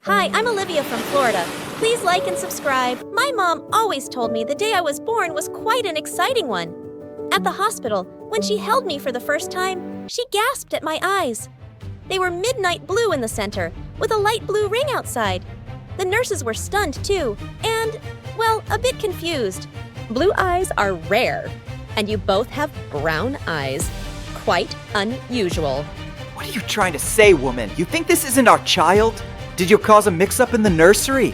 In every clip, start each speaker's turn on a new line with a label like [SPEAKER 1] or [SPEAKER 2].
[SPEAKER 1] Hi, I'm Olivia from Florida. Please like and subscribe. My mom always told me the day I was born was quite an exciting one. At the hospital, when she held me for the first time, she gasped at my eyes. They were midnight blue in the center, with a light blue ring outside. The nurses were stunned too, and, well, a bit confused.
[SPEAKER 2] Blue eyes are rare, and you both have brown eyes. Quite unusual.
[SPEAKER 3] What are you trying to say, woman? You think this isn't our child? Did you cause a mix-up in the nursery?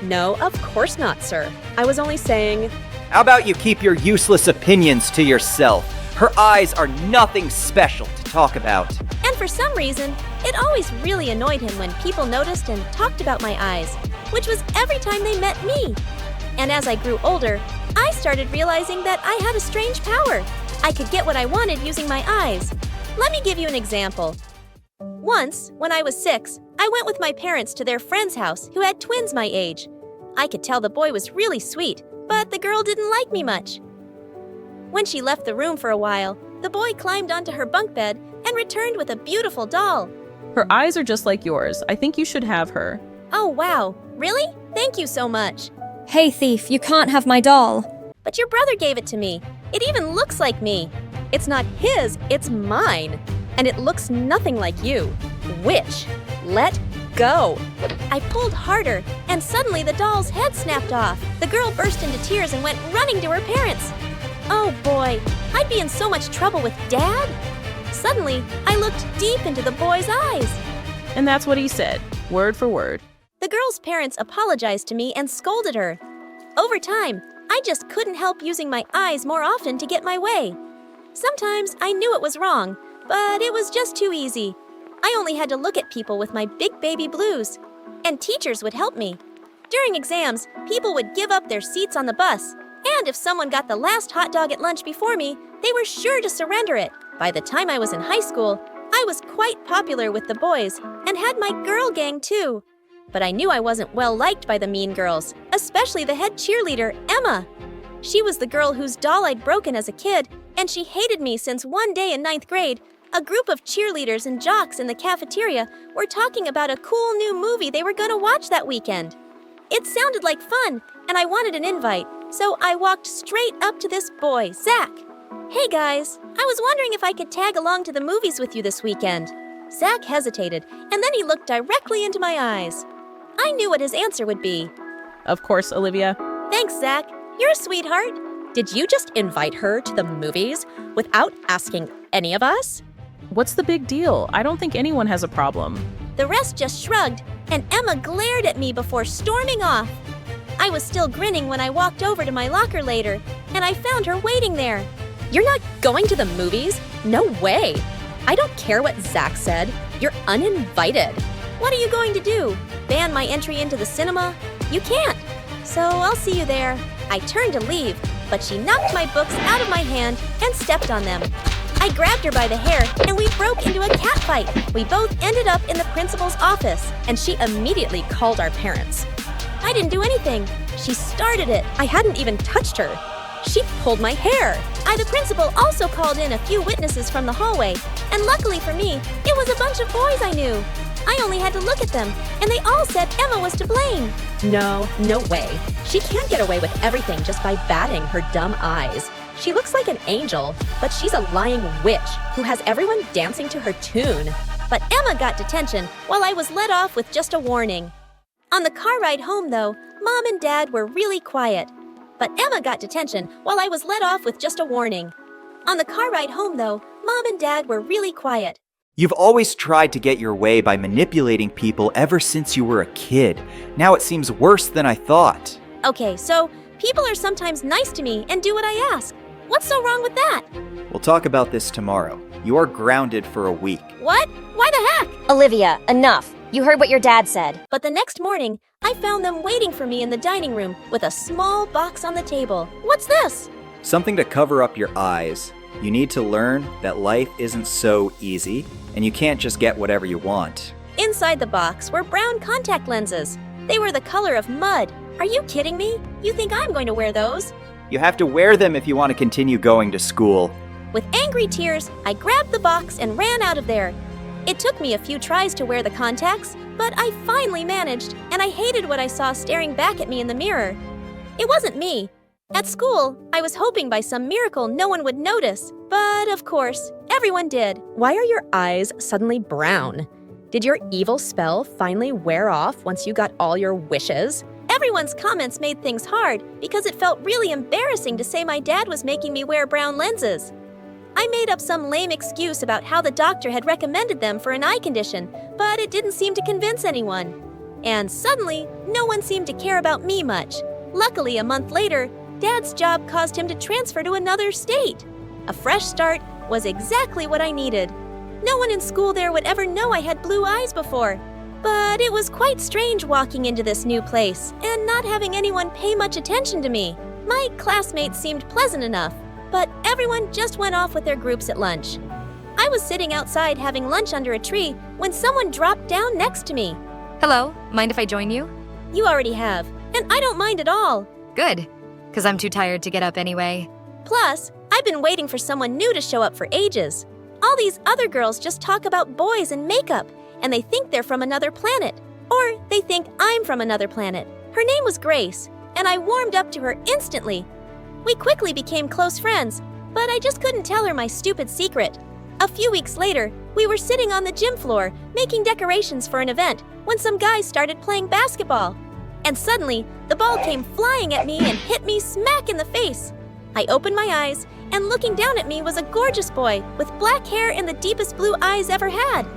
[SPEAKER 2] No, of course not, sir. I was only saying...
[SPEAKER 3] How about you keep your useless opinions to yourself? Her eyes are nothing special to talk about.
[SPEAKER 1] And for some reason, it always really annoyed him when people noticed and talked about my eyes, which was every time they met me. And as I grew older, I started realizing that I had a strange power. I could get what I wanted using my eyes. Let me give you an example. Once, when I was 6, I went with my parents to their friend's house who had twins my age. I could tell the boy was really sweet, but the girl didn't like me much. When she left the room for a while, the boy climbed onto her bunk bed and returned with a beautiful doll.
[SPEAKER 4] Her eyes are just like yours. I think you should have her.
[SPEAKER 1] Oh, wow. Really? Thank you so much.
[SPEAKER 5] Hey, thief, you can't have my doll.
[SPEAKER 1] But your brother gave it to me. It even looks like me.
[SPEAKER 2] It's not his, it's mine. And it looks nothing like you. Witch, let go.
[SPEAKER 1] I pulled harder, and suddenly the doll's head snapped off. The girl burst into tears and went running to her parents. Oh boy, I'd be in so much trouble with Dad. Suddenly, I looked deep into the boy's eyes.
[SPEAKER 4] And that's what he said, word for word.
[SPEAKER 1] The girl's parents apologized to me and scolded her. Over time, I just couldn't help using my eyes more often to get my way. Sometimes I knew it was wrong, but it was just too easy. I only had to look at people with my big baby blues, and teachers would help me. During exams, people would give up their seats on the bus, and if someone got the last hot dog at lunch before me, they were sure to surrender it. By the time I was in high school, I was quite popular with the boys and had my girl gang too. But I knew I wasn't well liked by the mean girls, especially the head cheerleader, Emma. She was the girl whose doll I'd broken as a kid, and she hated me since one day in 9th grade, a group of cheerleaders and jocks in the cafeteria were talking about a cool new movie they were going to watch that weekend. It sounded like fun, and I wanted an invite, so I walked straight up to this boy, Zach. Hey guys, I was wondering if I could tag along to the movies with you this weekend. Zach hesitated, and then he looked directly into my eyes. I knew what his answer would be.
[SPEAKER 4] Of course, Olivia.
[SPEAKER 1] Thanks, Zach. You're a sweetheart.
[SPEAKER 2] Did you just invite her to the movies without asking any of us?
[SPEAKER 4] What's the big deal? I don't think anyone has a problem.
[SPEAKER 1] The rest just shrugged, and Emma glared at me before storming off. I was still grinning when I walked over to my locker later, and I found her waiting there.
[SPEAKER 2] You're not going to the movies? No way. I don't care what Zach said. You're uninvited.
[SPEAKER 1] What are you going to do? Ban my entry into the cinema? You can't. So I'll see you there. I turned to leave, but she knocked my books out of my hand and stepped on them. I grabbed her by the hair, and we broke into a catfight. We both ended up in the principal's office.
[SPEAKER 2] And she immediately called our parents.
[SPEAKER 1] I didn't do anything. She started it.
[SPEAKER 2] I hadn't even touched her. She pulled my hair.
[SPEAKER 1] The principal also called in a few witnesses from the hallway, and luckily for me, it was a bunch of boys I knew. I only had to look at them, and they all said Emma was to blame.
[SPEAKER 2] No way. She can't get away with everything just by batting her dumb eyes. She looks like an angel, but she's a lying witch who has everyone dancing to her tune.
[SPEAKER 1] But Emma got detention while I was let off with just a warning. On the car ride home, though, Mom and Dad were really quiet. But Emma got detention while I was let off with just a warning. On the car ride home, though, Mom and Dad were really quiet.
[SPEAKER 3] You've always tried to get your way by manipulating people ever since you were a kid. Now it seems worse than I thought.
[SPEAKER 1] Okay, so people are sometimes nice to me and do what I ask. What's so wrong with that?
[SPEAKER 3] We'll talk about this tomorrow. You are grounded for a week.
[SPEAKER 1] What? Why the heck?
[SPEAKER 5] Olivia, enough. You heard what your dad said.
[SPEAKER 1] But the next morning, I found them waiting for me in the dining room with a small box on the table. What's this?
[SPEAKER 3] Something to cover up your eyes. You need to learn that life isn't so easy, and you can't just get whatever you want.
[SPEAKER 1] Inside the box were brown contact lenses. They were the color of mud. Are you kidding me? You think I'm going to wear those?
[SPEAKER 3] You have to wear them if you want to continue going to school.
[SPEAKER 1] With angry tears, I grabbed the box and ran out of there. It took me a few tries to wear the contacts, But I finally managed, and I hated what I saw staring back at me in the mirror. It wasn't me. At school, I was hoping by some miracle no one would notice, but of course, everyone did.
[SPEAKER 2] Why are your eyes suddenly brown? Did your evil spell finally wear off once you got all your wishes?
[SPEAKER 1] Everyone's comments made things hard because it felt really embarrassing to say my dad was making me wear brown lenses. I made up some lame excuse about how the doctor had recommended them for an eye condition, but it didn't seem to convince anyone. And suddenly, no one seemed to care about me much. Luckily, a month later, Dad's job caused him to transfer to another state. A fresh start was exactly what I needed. No one in school there would ever know I had blue eyes before. But it was quite strange walking into this new place and not having anyone pay much attention to me. My classmates seemed pleasant enough, but everyone just went off with their groups at lunch. I was sitting outside having lunch under a tree when someone dropped down next to me.
[SPEAKER 6] Hello, mind if I join you?
[SPEAKER 1] You already have, and I don't mind at all.
[SPEAKER 6] Good, because I'm too tired to get up anyway.
[SPEAKER 1] Plus, I've been waiting for someone new to show up for ages. All these other girls just talk about boys and makeup, and they think they're from another planet. Or they think I'm from another planet. Her name was Grace, and I warmed up to her instantly. We quickly became close friends, but I just couldn't tell her my stupid secret. A few weeks later, we were sitting on the gym floor, making decorations for an event, when some guys started playing basketball. And suddenly, the ball came flying at me and hit me smack in the face. I opened my eyes, and looking down at me was a gorgeous boy with black hair and the deepest blue eyes ever had.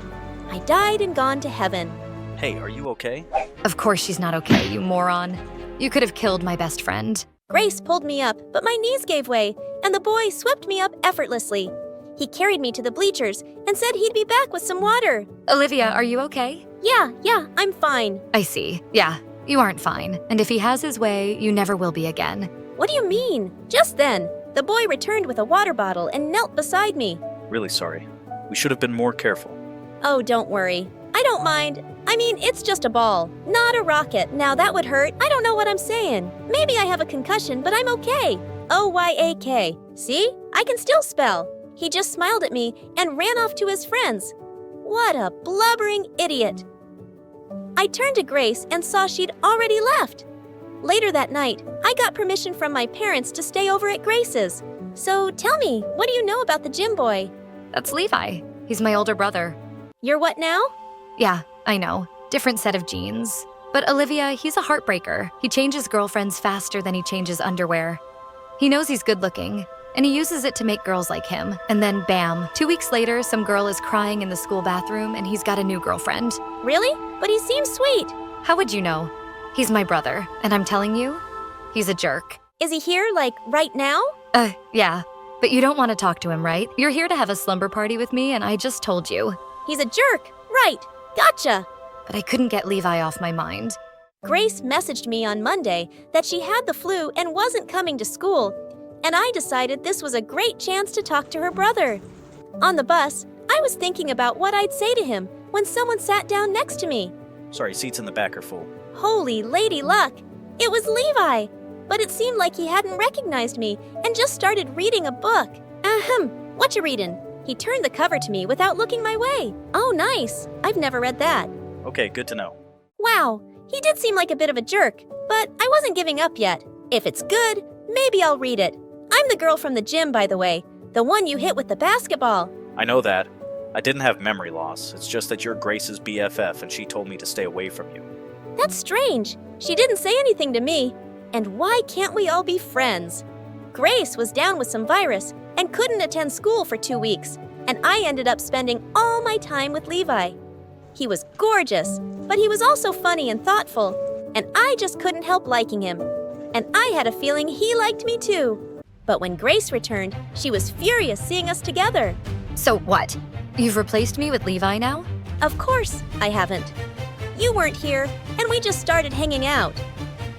[SPEAKER 1] I died and gone to heaven.
[SPEAKER 7] Hey, are you okay?
[SPEAKER 6] Of course she's not okay, you moron. You could have killed my best friend.
[SPEAKER 1] Grace pulled me up, but my knees gave way, and the boy swept me up effortlessly. He carried me to the bleachers and said he'd be back with some water.
[SPEAKER 6] Olivia, are you okay?
[SPEAKER 1] Yeah, I'm fine.
[SPEAKER 6] I see. Yeah, you aren't fine. And if he has his way, you never will be again.
[SPEAKER 1] What do you mean? Just then, the boy returned with a water bottle and knelt beside me.
[SPEAKER 7] Really sorry. We should have been more careful.
[SPEAKER 1] Oh, don't worry. I don't mind. I mean, it's just a ball, not a rocket. Now that would hurt. I don't know what I'm saying. Maybe I have a concussion, but I'm okay. O-Y-A-K. See? I can still spell. He just smiled at me and ran off to his friends. What a blubbering idiot. I turned to Grace and saw she'd already left. Later that night, I got permission from my parents to stay over at Grace's. So tell me, what do you know about the gym boy?
[SPEAKER 6] That's Levi. He's my older brother.
[SPEAKER 1] You're what now?
[SPEAKER 6] Yeah, I know. Different set of genes. But Olivia, he's a heartbreaker. He changes girlfriends faster than he changes underwear. He knows he's good looking, and he uses it to make girls like him. And then bam, 2 weeks later, some girl is crying in the school bathroom and he's got a new girlfriend.
[SPEAKER 1] Really? But he seems sweet.
[SPEAKER 6] How would you know? He's my brother, and I'm telling you, he's a jerk.
[SPEAKER 1] Is he here, like, right now?
[SPEAKER 6] Yeah. But you don't want to talk to him, right? You're here to have a slumber party with me, and I just told you.
[SPEAKER 1] He's a jerk. Right. Gotcha.
[SPEAKER 6] But I couldn't get Levi off my mind.
[SPEAKER 1] Grace messaged me on Monday that she had the flu and wasn't coming to school, and I decided this was a great chance to talk to her brother. On the bus, I was thinking about what I'd say to him when someone sat down next to me.
[SPEAKER 7] Sorry, seats in the back are full.
[SPEAKER 1] Holy lady luck! It was Levi! But it seemed like he hadn't recognized me and just started reading a book. What you readin'? He turned the cover to me without looking my way. Oh, nice. I've never read that.
[SPEAKER 7] Okay, good to know.
[SPEAKER 1] Wow, he did seem like a bit of a jerk, but I wasn't giving up yet. If it's good, maybe I'll read it. I'm the girl from the gym, by the way. The one you hit with the basketball.
[SPEAKER 7] I know that. I didn't have memory loss. It's just that you're Grace's BFF and she told me to stay away from you.
[SPEAKER 1] That's strange. She didn't say anything to me. And why can't we all be friends? Grace was down with some virus and couldn't attend school for 2 weeks, and I ended up spending all my time with Levi. He was gorgeous, but he was also funny and thoughtful, and I just couldn't help liking him. And I had a feeling he liked me too. But when Grace returned, she was furious seeing us together.
[SPEAKER 6] So what? You've replaced me with Levi now?
[SPEAKER 1] Of course, I haven't. You weren't here, and we just started hanging out.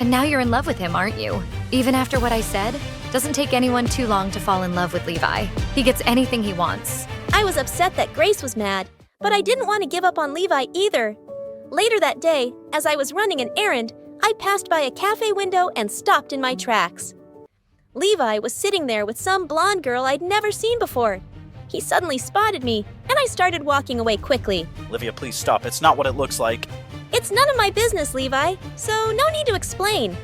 [SPEAKER 6] And now you're in love with him, aren't you? Even after what I said? Doesn't take anyone too long to fall in love with Levi. He gets anything he wants.
[SPEAKER 1] I was upset that Grace was mad, but I didn't want to give up on Levi either. Later that day, as I was running an errand, I passed by a cafe window and stopped in my tracks. Levi was sitting there with some blonde girl I'd never seen before. He suddenly spotted me, and I started walking away quickly.
[SPEAKER 7] Olivia, please stop. It's not what it looks like.
[SPEAKER 1] It's none of my business, Levi, so no need to explain.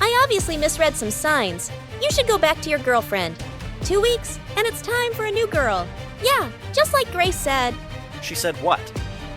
[SPEAKER 1] I obviously misread some signs. You should go back to your girlfriend. 2 weeks, and it's time for a new girl. Yeah, just like Grace said.
[SPEAKER 7] She said what?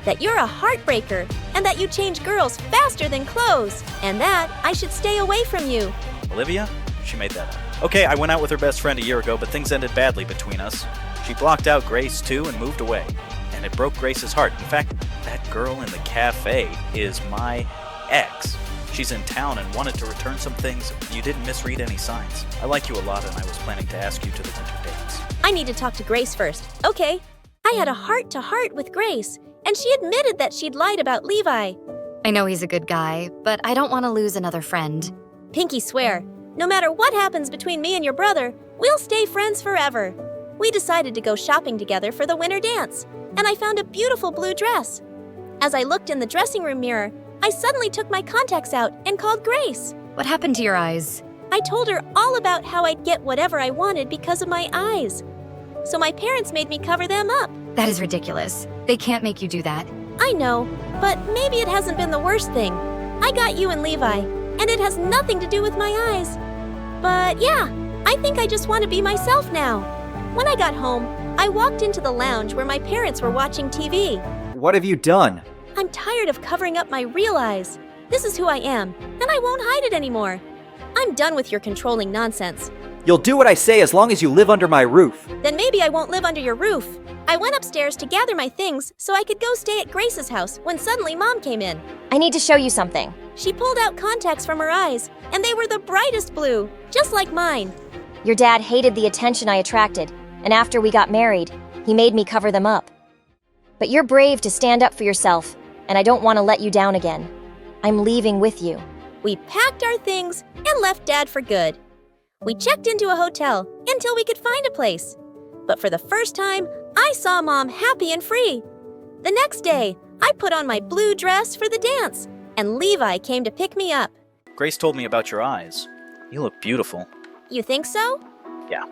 [SPEAKER 1] That you're a heartbreaker, and that you change girls faster than clothes, and that I should stay away from you.
[SPEAKER 7] Olivia? She made that up. Okay, I went out with her best friend a year ago, but things ended badly between us. She blocked out Grace, too, and moved away. And it broke Grace's heart. In fact, that girl in the cafe is my ex. She's in town and wanted to return some things. You didn't misread any signs. I like you a lot, and I was planning to ask you to the winter dates.
[SPEAKER 1] I need to talk to Grace first. Okay. I had a heart-to-heart with Grace, and she admitted that she'd lied about Levi.
[SPEAKER 6] I know he's a good guy, but I don't want to lose another friend.
[SPEAKER 1] Pinky swear, no matter what happens between me and your brother, we'll stay friends forever. We decided to go shopping together for the winter dance, and I found a beautiful blue dress. As I looked in the dressing room mirror, I suddenly took my contacts out and called Grace.
[SPEAKER 6] What happened to your eyes?
[SPEAKER 1] I told her all about how I'd get whatever I wanted because of my eyes. So my parents made me cover them up.
[SPEAKER 6] That is ridiculous. They can't make you do that.
[SPEAKER 1] I know, but maybe it hasn't been the worst thing. I got you and Levi, and it has nothing to do with my eyes. But yeah, I think I just want to be myself now. When I got home, I walked into the lounge where my parents were watching TV.
[SPEAKER 3] What have you done?
[SPEAKER 1] I'm tired of covering up my real eyes. This is who I am, and I won't hide it anymore. I'm done with your controlling nonsense.
[SPEAKER 3] You'll do what I say as long as you live under my roof.
[SPEAKER 1] Then maybe I won't live under your roof. I went upstairs to gather my things so I could go stay at Grace's house when suddenly Mom came in.
[SPEAKER 5] I need to show you something.
[SPEAKER 1] She pulled out contacts from her eyes, and they were the brightest blue, just like mine.
[SPEAKER 5] Your dad hated the attention I attracted, and after we got married, he made me cover them up. But you're brave to stand up for yourself, and I don't want to let you down again. I'm leaving with you.
[SPEAKER 1] We packed our things and left Dad for good. We checked into a hotel until we could find a place. But for the first time, I saw Mom happy and free. The next day, I put on my blue dress for the dance, and Levi came to pick me up.
[SPEAKER 7] Grace told me about your eyes. You look beautiful.
[SPEAKER 1] You think so?
[SPEAKER 7] Yeah.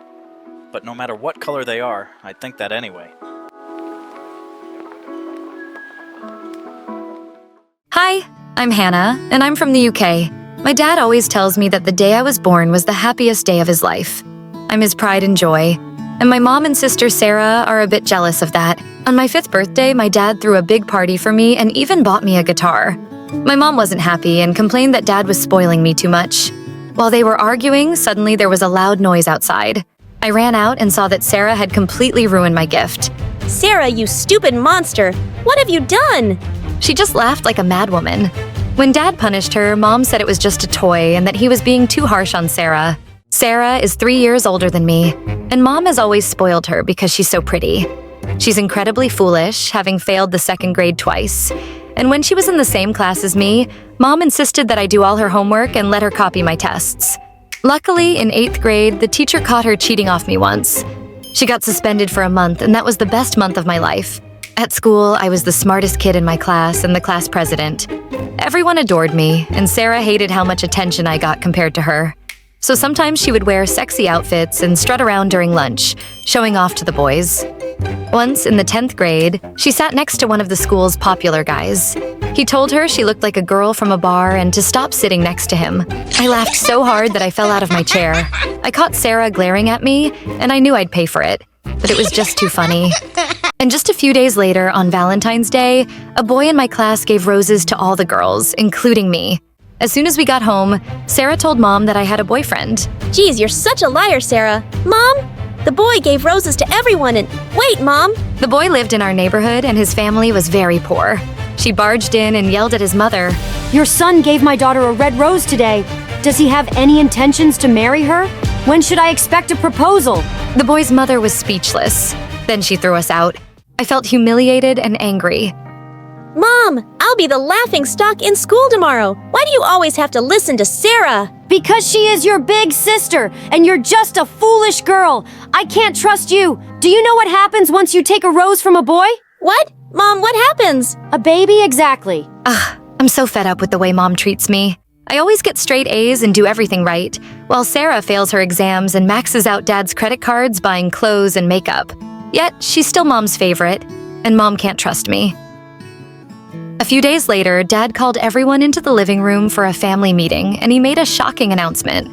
[SPEAKER 7] But no matter what color they are, I'd think that anyway.
[SPEAKER 6] Hi, I'm Hannah, and I'm from the UK. My dad always tells me that the day I was born was the happiest day of his life. I'm his pride and joy, and my mom and sister Sarah are a bit jealous of that. On my 5th birthday, my dad threw a big party for me and even bought me a guitar. My mom wasn't happy and complained that dad was spoiling me too much. While they were arguing, suddenly there was a loud noise outside. I ran out and saw that Sarah had completely ruined my gift.
[SPEAKER 1] Sarah, you stupid monster! What have you done?
[SPEAKER 6] She just laughed like a madwoman. When Dad punished her, Mom said it was just a toy and that he was being too harsh on Sarah. Sarah is 3 years older than me, and Mom has always spoiled her because she's so pretty. She's incredibly foolish, having failed the 2nd grade twice. And when she was in the same class as me, Mom insisted that I do all her homework and let her copy my tests. Luckily, in 8th grade, the teacher caught her cheating off me once. She got suspended for a month, and that was the best month of my life. At school, I was the smartest kid in my class and the class president. Everyone adored me, and Sarah hated how much attention I got compared to her. So sometimes she would wear sexy outfits and strut around during lunch, showing off to the boys. Once, in the 10th grade, she sat next to one of the school's popular guys. He told her she looked like a girl from a bar and to stop sitting next to him. I laughed so hard that I fell out of my chair. I caught Sarah glaring at me, and I knew I'd pay for it. But it was just too funny. And just a few days later, on Valentine's Day, a boy in my class gave roses to all the girls, including me. As soon as we got home, Sarah told Mom that I had a boyfriend.
[SPEAKER 1] Geez, you're such a liar, Sarah. Mom? The boy gave roses to everyone and— Wait, Mom!
[SPEAKER 6] The boy lived in our neighborhood and his family was very poor. She barged in and yelled at his mother.
[SPEAKER 8] Your son gave my daughter a red rose today. Does he have any intentions to marry her? When should I expect a proposal?
[SPEAKER 6] The boy's mother was speechless. Then she threw us out. I felt humiliated and angry.
[SPEAKER 1] Mom, I'll be the laughing stock in school tomorrow. Why do you always have to listen to Sarah?
[SPEAKER 8] Because she is your big sister, and you're just a foolish girl. I can't trust you. Do you know what happens once you take a rose from a boy?
[SPEAKER 1] What? Mom, what happens?
[SPEAKER 8] A baby, exactly.
[SPEAKER 6] I'm so fed up with the way Mom treats me. I always get straight A's and do everything right, while Sarah fails her exams and maxes out Dad's credit cards buying clothes and makeup. Yet, she's still Mom's favorite, and Mom can't trust me. A few days later, Dad called everyone into the living room for a family meeting, and he made a shocking announcement.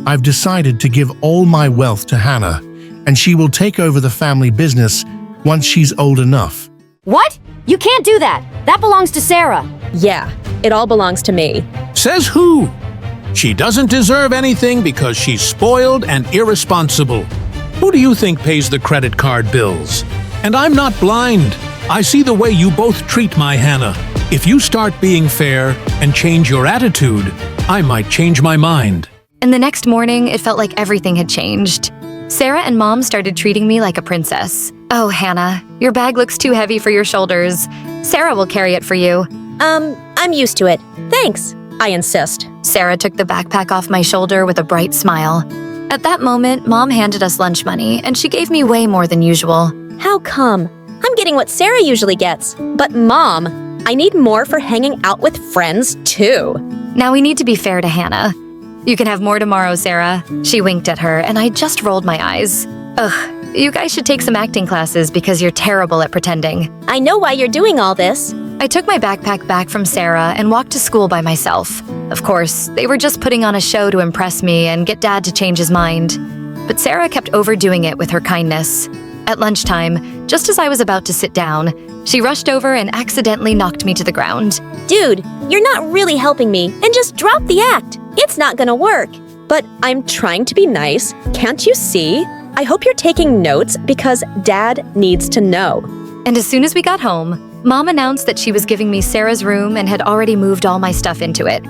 [SPEAKER 9] I've decided to give all my wealth to Hannah, and she will take over the family business once she's old enough.
[SPEAKER 8] What? You can't do that. That belongs to Sarah.
[SPEAKER 2] Yeah, it all belongs to me.
[SPEAKER 10] Says who? She doesn't deserve anything because she's spoiled and irresponsible. Who do you think pays the credit card bills? And I'm not blind. I see the way you both treat my Hannah. If you start being fair and change your attitude, I might change my mind.
[SPEAKER 6] And the next morning, it felt like everything had changed. Sarah and Mom started treating me like a princess. Oh, Hannah, your bag looks too heavy for your shoulders. Sarah will carry it for you.
[SPEAKER 1] I'm used to it. Thanks.
[SPEAKER 2] I insist.
[SPEAKER 6] Sarah took the backpack off my shoulder with a bright smile. At that moment, Mom handed us lunch money, and she gave me way more than usual.
[SPEAKER 1] How come? I'm getting what Sarah usually gets.
[SPEAKER 2] But Mom, I need more for hanging out with friends too.
[SPEAKER 6] Now we need to be fair to Hannah. You can have more tomorrow, Sarah. She winked at her, and I just rolled my eyes. Ugh, you guys should take some acting classes because you're terrible at pretending.
[SPEAKER 1] I know why you're doing all this.
[SPEAKER 6] I took my backpack back from Sarah and walked to school by myself. Of course, they were just putting on a show to impress me and get Dad to change his mind. But Sarah kept overdoing it with her kindness. At lunchtime, just as I was about to sit down, she rushed over and accidentally knocked me to the ground.
[SPEAKER 1] Dude, you're not really helping me, and just drop the act. It's not gonna work.
[SPEAKER 2] But I'm trying to be nice. Can't you see? I hope you're taking notes because Dad needs to know.
[SPEAKER 6] And as soon as we got home, Mom announced that she was giving me Sarah's room and had already moved all my stuff into it.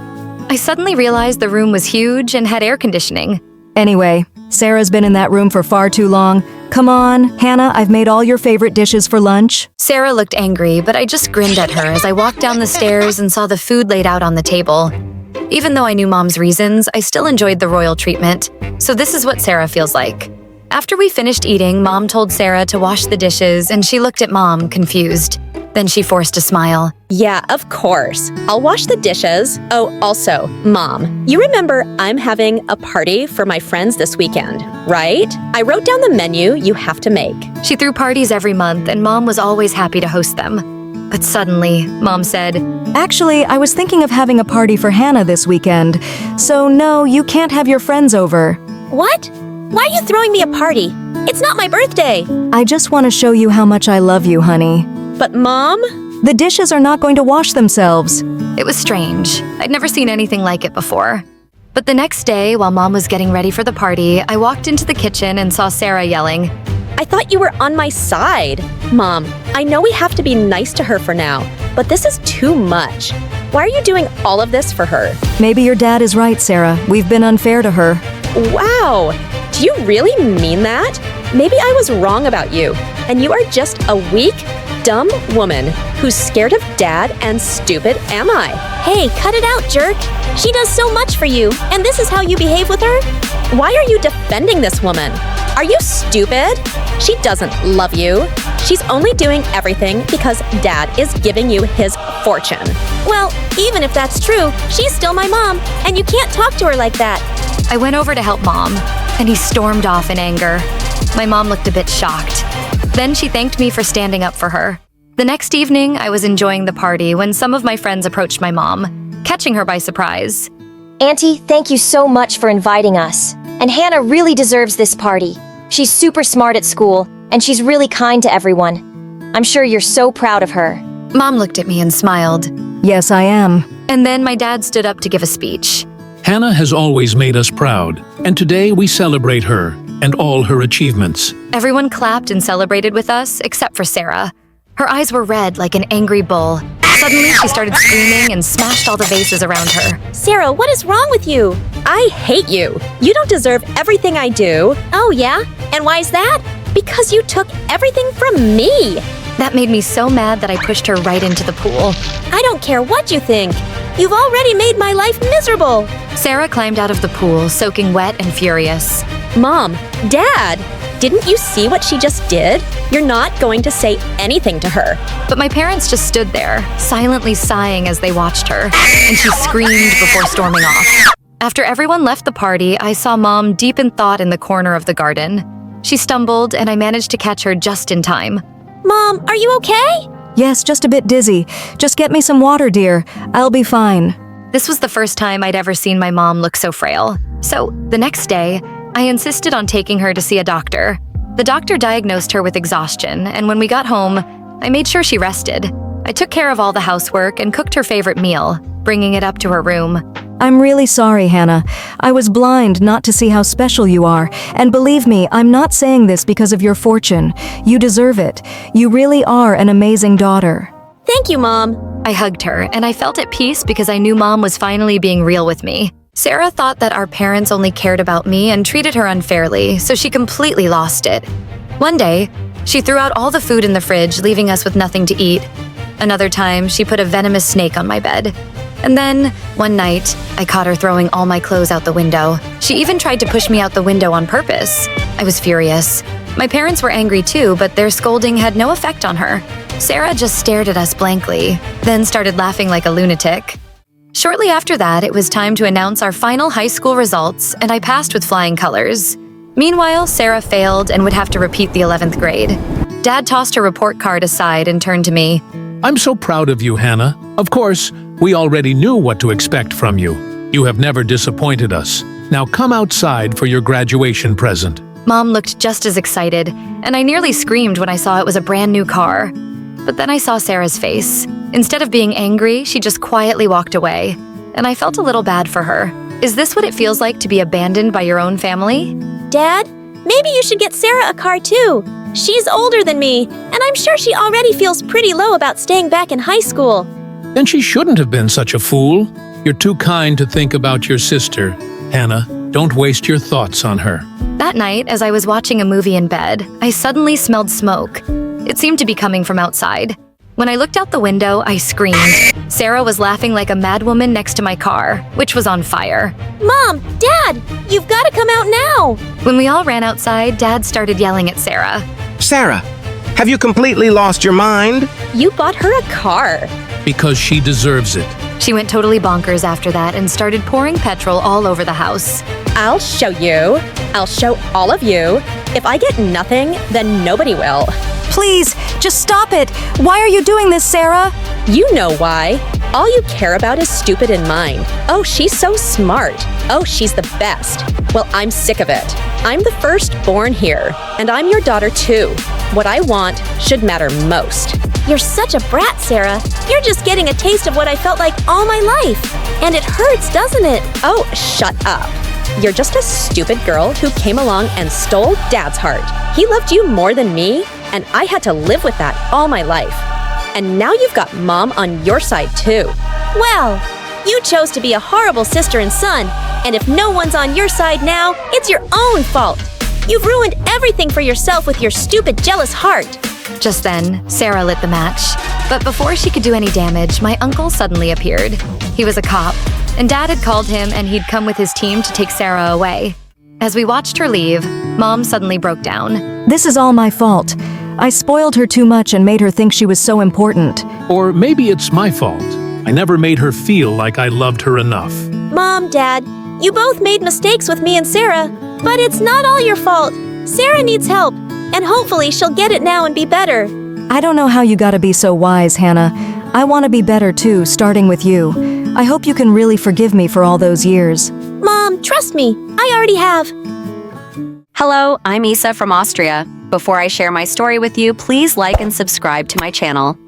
[SPEAKER 6] I suddenly realized the room was huge and had air conditioning.
[SPEAKER 11] Anyway, Sarah's been in that room for far too long. Come on, Hannah, I've made all your favorite dishes for lunch.
[SPEAKER 6] Sarah looked angry, but I just grinned at her as I walked down the stairs and saw the food laid out on the table. Even though I knew Mom's reasons, I still enjoyed the royal treatment. So this is what Sarah feels like. After we finished eating, Mom told Sarah to wash the dishes, and she looked at Mom, confused. Then she forced a smile.
[SPEAKER 2] Yeah, of course. I'll wash the dishes. Oh, also, Mom, you remember I'm having a party for my friends this weekend, right? I wrote down the menu you have to make.
[SPEAKER 6] She threw parties every month, and Mom was always happy to host them. But suddenly, Mom said,
[SPEAKER 11] Actually, I was thinking of having a party for Hannah this weekend. So no, you can't have your friends over.
[SPEAKER 1] What? Why are you throwing me a party? It's not my birthday.
[SPEAKER 11] I just want to show you how much I love you, honey.
[SPEAKER 2] But Mom?
[SPEAKER 11] The dishes are not going to wash themselves.
[SPEAKER 6] It was strange. I'd never seen anything like it before. But the next day, while Mom was getting ready for the party, I walked into the kitchen and saw Sarah yelling.
[SPEAKER 2] I thought you were on my side. Mom, I know we have to be nice to her for now, but this is too much. Why are you doing all of this for her?
[SPEAKER 11] Maybe your dad is right, Sarah. We've been unfair to her.
[SPEAKER 2] Wow! Do you really mean that? Maybe I was wrong about you, and you are just a weak, dumb woman who's scared of Dad and stupid am I?
[SPEAKER 1] Hey, cut it out, jerk. She does so much for you, and this is how you behave with her?
[SPEAKER 2] Why are you defending this woman? Are you stupid? She doesn't love you. She's only doing everything because Dad is giving you his fortune.
[SPEAKER 1] Well, even if that's true, she's still my mom, and you can't talk to her like that.
[SPEAKER 6] I went over to help Mom, and he stormed off in anger. My mom looked a bit shocked. Then she thanked me for standing up for her. The next evening, I was enjoying the party when some of my friends approached my mom, catching her by surprise.
[SPEAKER 5] Auntie, thank you so much for inviting us. And Hannah really deserves this party. She's super smart at school, and she's really kind to everyone. I'm sure you're so proud of her.
[SPEAKER 6] Mom looked at me and smiled.
[SPEAKER 11] Yes, I am.
[SPEAKER 6] And then my dad stood up to give a speech.
[SPEAKER 10] Hannah has always made us proud, and today we celebrate her and all her achievements.
[SPEAKER 6] Everyone clapped and celebrated with us, except for Sarah. Her eyes were red like an angry bull. Suddenly, she started screaming and smashed all the vases around her.
[SPEAKER 1] Sarah, what is wrong with you?
[SPEAKER 2] I hate you. You don't deserve everything I do.
[SPEAKER 1] Oh, yeah? And why is that?
[SPEAKER 2] Because you took everything from me.
[SPEAKER 6] That made me so mad that I pushed her right into the pool.
[SPEAKER 1] I don't care what you think. You've already made my life miserable.
[SPEAKER 6] Sarah climbed out of the pool, soaking wet and furious.
[SPEAKER 2] Mom, Dad, didn't you see what she just did? You're not going to say anything to her.
[SPEAKER 6] But my parents just stood there, silently sighing as they watched her, and she screamed before storming off. After everyone left the party, I saw Mom deep in thought in the corner of the garden. She stumbled, and I managed to catch her just in time.
[SPEAKER 1] Mom, are you okay?
[SPEAKER 11] Yes, just a bit dizzy. Just get me some water, dear. I'll be fine.
[SPEAKER 6] This was the first time I'd ever seen my mom look so frail. So, the next day, I insisted on taking her to see a doctor. The doctor diagnosed her with exhaustion, and when we got home, I made sure she rested. I took care of all the housework and cooked her favorite meal, bringing it up to her room.
[SPEAKER 11] I'm really sorry, Hannah. I was blind not to see how special you are. And believe me, I'm not saying this because of your fortune. You deserve it. You really are an amazing daughter.
[SPEAKER 1] Thank you, Mom.
[SPEAKER 6] I hugged her, and I felt at peace because I knew Mom was finally being real with me. Sarah thought that our parents only cared about me and treated her unfairly, so she completely lost it. One day, she threw out all the food in the fridge, leaving us with nothing to eat. Another time, she put a venomous snake on my bed. And then, one night, I caught her throwing all my clothes out the window. She even tried to push me out the window on purpose. I was furious. My parents were angry too, but their scolding had no effect on her. Sarah just stared at us blankly, then started laughing like a lunatic. Shortly after that, it was time to announce our final high school results, and I passed with flying colors. Meanwhile, Sarah failed and would have to repeat the 11th grade. Dad tossed her report card aside and turned to me.
[SPEAKER 10] I'm so proud of you, Hannah. Of course, we already knew what to expect from you. You have never disappointed us. Now come outside for your graduation present.
[SPEAKER 6] Mom looked just as excited, and I nearly screamed when I saw it was a brand new car. But then I saw Sarah's face. Instead of being angry, she just quietly walked away, and I felt a little bad for her. Is this what it feels like to be abandoned by your own family?
[SPEAKER 1] Dad, maybe you should get Sarah a car too. She's older than me, and I'm sure she already feels pretty low about staying back in high school.
[SPEAKER 10] Then she shouldn't have been such a fool. You're too kind to think about your sister. Hannah, don't waste your thoughts on her.
[SPEAKER 6] That night, as I was watching a movie in bed, I suddenly smelled smoke. It seemed to be coming from outside. When I looked out the window, I screamed. Sarah was laughing like a madwoman next to my car, which was on fire.
[SPEAKER 1] Mom, Dad, you've got to come out now.
[SPEAKER 6] When we all ran outside, Dad started yelling at Sarah.
[SPEAKER 12] Sarah, have you completely lost your mind?
[SPEAKER 2] You bought her a car.
[SPEAKER 10] Because she deserves it.
[SPEAKER 6] She went totally bonkers after that and started pouring petrol all over the house.
[SPEAKER 2] I'll show you. I'll show all of you. If I get nothing, then nobody will.
[SPEAKER 11] Please, just stop it. Why are you doing this, Sarah?
[SPEAKER 2] You know why. All you care about is stupid in mind. Oh, she's so smart. Oh, she's the best. Well, I'm sick of it. I'm the firstborn here, and I'm your daughter too. What I want should matter most.
[SPEAKER 1] You're such a brat, Sarah. You're just getting a taste of what I felt like all my life. And it hurts, doesn't it?
[SPEAKER 2] Oh, shut up. You're just a stupid girl who came along and stole Dad's heart. He loved you more than me, and I had to live with that all my life. And now you've got Mom on your side too.
[SPEAKER 1] Well, you chose to be a horrible sister and son, and if no one's on your side now, it's your own fault. You've ruined everything for yourself with your stupid, jealous heart.
[SPEAKER 6] Just then, Sarah lit the match. But before she could do any damage, my uncle suddenly appeared. He was a cop, and Dad had called him and he'd come with his team to take Sarah away. As we watched her leave, Mom suddenly broke down.
[SPEAKER 11] This is all my fault. I spoiled her too much and made her think she was so important.
[SPEAKER 10] Or maybe it's my fault. I never made her feel like I loved her enough.
[SPEAKER 1] Mom, Dad, you both made mistakes with me and Sarah, but it's not all your fault. Sarah needs help, and hopefully she'll get it now and be better.
[SPEAKER 11] I don't know how you gotta be so wise, Hannah. I want to be better too, starting with you. I hope you can really forgive me for all those years.
[SPEAKER 1] Mom, trust me, I already have.
[SPEAKER 13] Hello, I'm Issa from Austria. Before I share my story with you, please like and subscribe to my channel.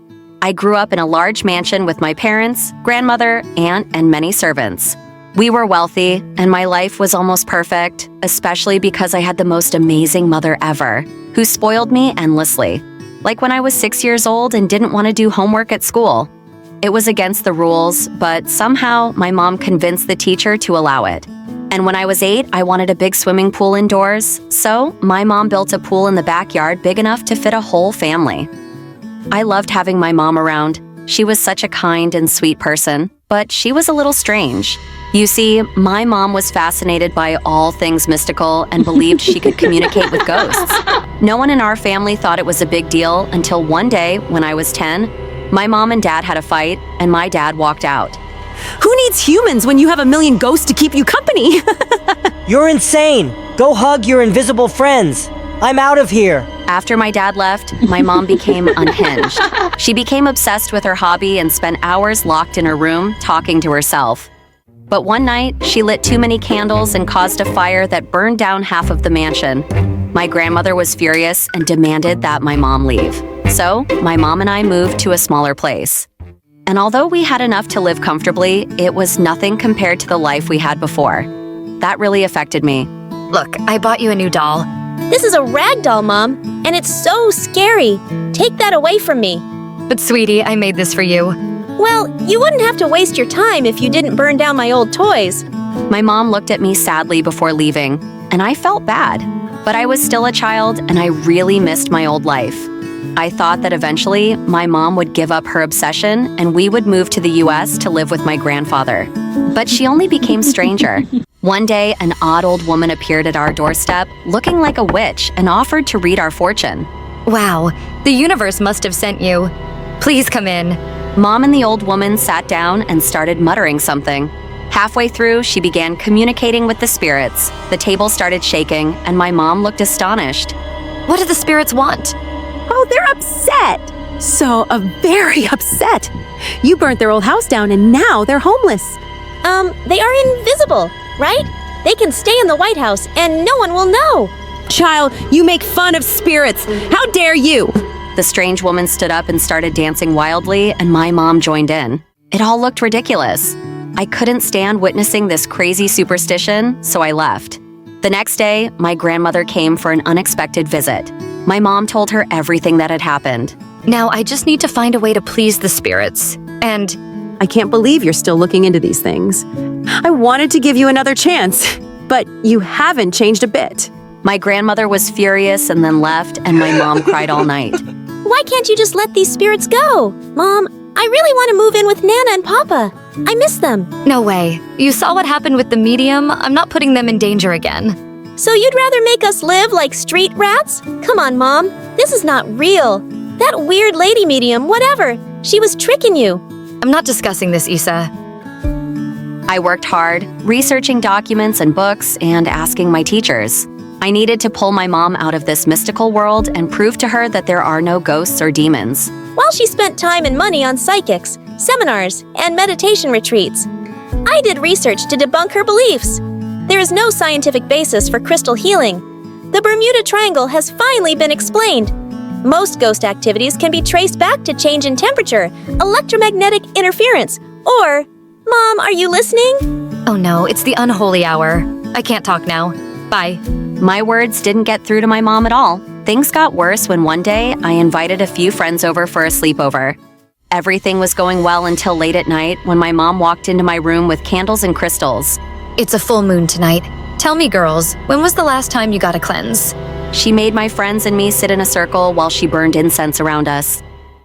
[SPEAKER 13] I grew up in a large mansion with my parents, grandmother, aunt, and many servants. We were wealthy, and my life was almost perfect, especially because I had the most amazing mother ever, who spoiled me endlessly. Like when I was 6 years old and didn't want to do homework at school. It was against the rules, but somehow my mom convinced the teacher to allow it. And when I was 8, I wanted a big swimming pool indoors, so my mom built a pool in the backyard big enough to fit a whole family. I loved having my mom around. She was such a kind and sweet person, but she was a little strange. You see, my mom was fascinated by all things mystical and believed she could communicate with ghosts. No one in our family thought it was a big deal until one day, when I was 10, my mom and dad had a fight, and my dad walked out.
[SPEAKER 8] Who needs humans when you have a million ghosts to keep you company?
[SPEAKER 14] You're insane. Go hug your invisible friends. I'm out of here.
[SPEAKER 13] After my dad left, my mom became unhinged. She became obsessed with her hobby and spent hours locked in her room talking to herself. But one night, she lit too many candles and caused a fire that burned down half of the mansion. My grandmother was furious and demanded that my mom leave. So, my mom and I moved to a smaller place. And although we had enough to live comfortably, it was nothing compared to the life we had before. That really affected me.
[SPEAKER 6] Look, I bought you a new doll.
[SPEAKER 1] This is a rag doll, Mom, and it's so scary. Take that away from me.
[SPEAKER 6] But sweetie, I made this for you.
[SPEAKER 1] Well, you wouldn't have to waste your time if you didn't burn down my old toys.
[SPEAKER 13] My mom looked at me sadly before leaving, and I felt bad. But I was still a child, and I really missed my old life. I thought that eventually my mom would give up her obsession and we would move to the US to live with my grandfather. But she only became stranger. One day, an odd old woman appeared at our doorstep, looking like a witch, and offered to read our fortune.
[SPEAKER 6] Wow, the universe must have sent you. Please come in.
[SPEAKER 13] Mom and the old woman sat down and started muttering something. Halfway through, she began communicating with the spirits. The table started shaking, and my mom looked astonished.
[SPEAKER 6] What do the spirits want?
[SPEAKER 15] Oh, they're upset. Very upset. You burnt their old house down and now they're homeless.
[SPEAKER 1] They are invisible, right? They can stay in the White House and no one will know.
[SPEAKER 15] Child, you make fun of spirits. How dare you?
[SPEAKER 13] The strange woman stood up and started dancing wildly, and my mom joined in. It all looked ridiculous. I couldn't stand witnessing this crazy superstition, so I left. The next day, my grandmother came for an unexpected visit. My mom told her everything that had happened.
[SPEAKER 6] Now I just need to find a way to please the spirits. And
[SPEAKER 15] I can't believe you're still looking into these things. I wanted to give you another chance, but you haven't changed a bit.
[SPEAKER 13] My grandmother was furious and then left, and my mom cried all night.
[SPEAKER 1] Why can't you just let these spirits go? Mom, I really want to move in with Nana and Papa. I miss them.
[SPEAKER 6] No way. You saw what happened with the medium. I'm not putting them in danger again.
[SPEAKER 1] So you'd rather make us live like street rats? Come on, Mom. This is not real. That weird lady medium, whatever. She was tricking you.
[SPEAKER 6] I'm not discussing this, Issa.
[SPEAKER 13] I worked hard, researching documents and books and asking my teachers. I needed to pull my mom out of this mystical world and prove to her that there are no ghosts or demons.
[SPEAKER 1] While she spent time and money on psychics, seminars, and meditation retreats, I did research to debunk her beliefs. There is no scientific basis for crystal healing. The Bermuda Triangle has finally been explained. Most ghost activities can be traced back to change in temperature, electromagnetic interference, or... Mom, are you listening?
[SPEAKER 6] Oh no, it's the unholy hour. I can't talk now. Bye.
[SPEAKER 13] My words didn't get through to my mom at all. Things got worse when one day I invited a few friends over for a sleepover. Everything was going well until late at night when my mom walked into my room with candles and crystals.
[SPEAKER 6] It's a full moon tonight. Tell me, girls, when was the last time you got a cleanse?
[SPEAKER 13] She made my friends and me sit in a circle while she burned incense around us.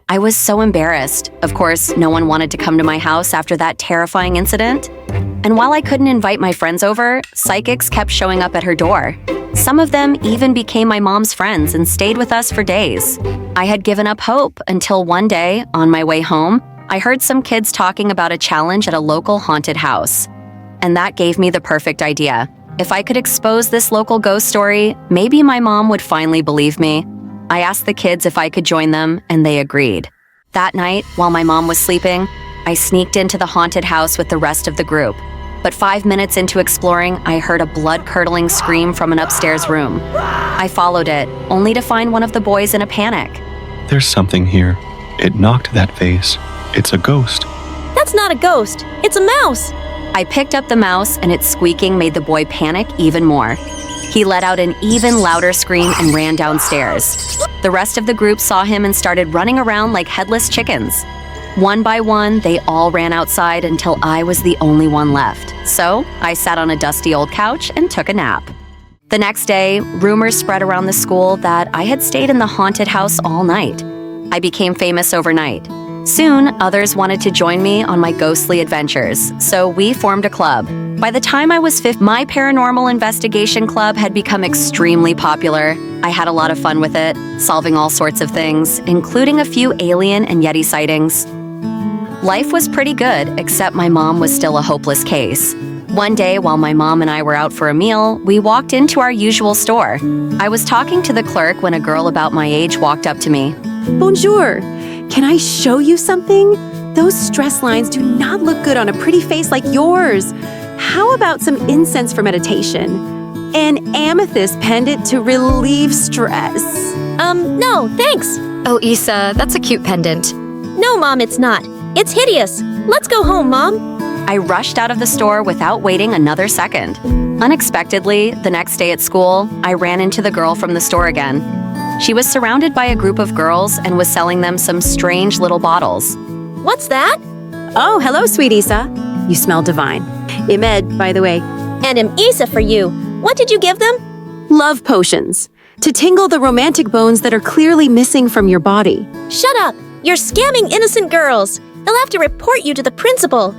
[SPEAKER 13] I was so embarrassed. Of course, no one wanted to come to my house after that terrifying incident. And while I couldn't invite my friends over, psychics kept showing up at her door. Some of them even became my mom's friends and stayed with us for days. I had given up hope until one day, on my way home, I heard some kids talking about a challenge at a local haunted house. And that gave me the perfect idea. If I could expose this local ghost story, maybe my mom would finally believe me. I asked the kids if I could join them, and they agreed. That night, while my mom was sleeping, I sneaked into the haunted house with the rest of the group. But 5 minutes into exploring, I heard a blood-curdling scream from an upstairs room. I followed it, only to find one of the boys in a panic.
[SPEAKER 16] There's something here. It knocked that vase. It's a ghost.
[SPEAKER 1] That's not a ghost. It's a mouse.
[SPEAKER 13] I picked up the mouse, and its squeaking made the boy panic even more. He let out an even louder scream and ran downstairs. The rest of the group saw him and started running around like headless chickens. One by one, they all ran outside until I was the only one left. So I sat on a dusty old couch and took a nap. The next day, rumors spread around the school that I had stayed in the haunted house all night. I became famous overnight. Soon, others wanted to join me on my ghostly adventures, so we formed a club. By the time I was 15, my paranormal investigation club had become extremely popular. I had a lot of fun with it, solving all sorts of things, including a few alien and Yeti sightings. Life was pretty good, except my mom was still a hopeless case. One day, while my mom and I were out for a meal, we walked into our usual store. I was talking to the clerk when a girl about my age walked up to me.
[SPEAKER 15] Bonjour. Can I show you something? Those stress lines do not look good on a pretty face like yours. How about some incense for meditation? An amethyst pendant to relieve stress.
[SPEAKER 1] No, thanks.
[SPEAKER 6] Oh, Issa, that's a cute pendant.
[SPEAKER 1] No, Mom, it's not. It's hideous. Let's go home, Mom.
[SPEAKER 13] I rushed out of the store without waiting another second. Unexpectedly, the next day at school, I ran into the girl from the store again. She was surrounded by a group of girls and was selling them some strange little bottles.
[SPEAKER 1] What's that?
[SPEAKER 15] Oh, hello, sweet Issa. You smell divine. I'm Ed, by the way.
[SPEAKER 1] And I'm Issa for you. What did you give them?
[SPEAKER 15] Love potions. To tingle the romantic bones that are clearly missing from your body.
[SPEAKER 1] Shut up. You're scamming innocent girls. They'll have to report you to the principal.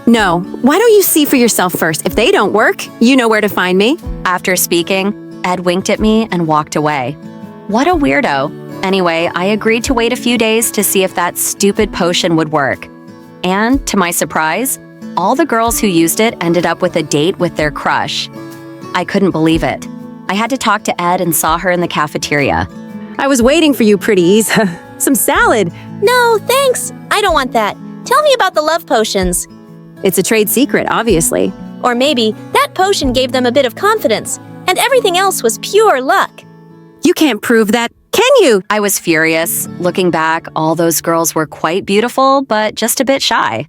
[SPEAKER 15] No, why don't you see for yourself first? If they don't work, you know where to find me.
[SPEAKER 13] After speaking, Ed winked at me and walked away. What a weirdo. Anyway, I agreed to wait a few days to see if that stupid potion would work. And, to my surprise, all the girls who used it ended up with a date with their crush. I couldn't believe it. I had to talk to Ed and saw her in the cafeteria.
[SPEAKER 15] I was waiting for you, pretty Issa. Some salad.
[SPEAKER 1] No, thanks. I don't want that. Tell me about the love potions.
[SPEAKER 15] It's a trade secret, obviously.
[SPEAKER 1] Or maybe that potion gave them a bit of confidence, and everything else was pure luck.
[SPEAKER 15] You can't prove that, can you?
[SPEAKER 13] I was furious. Looking back, all those girls were quite beautiful, but just a bit shy.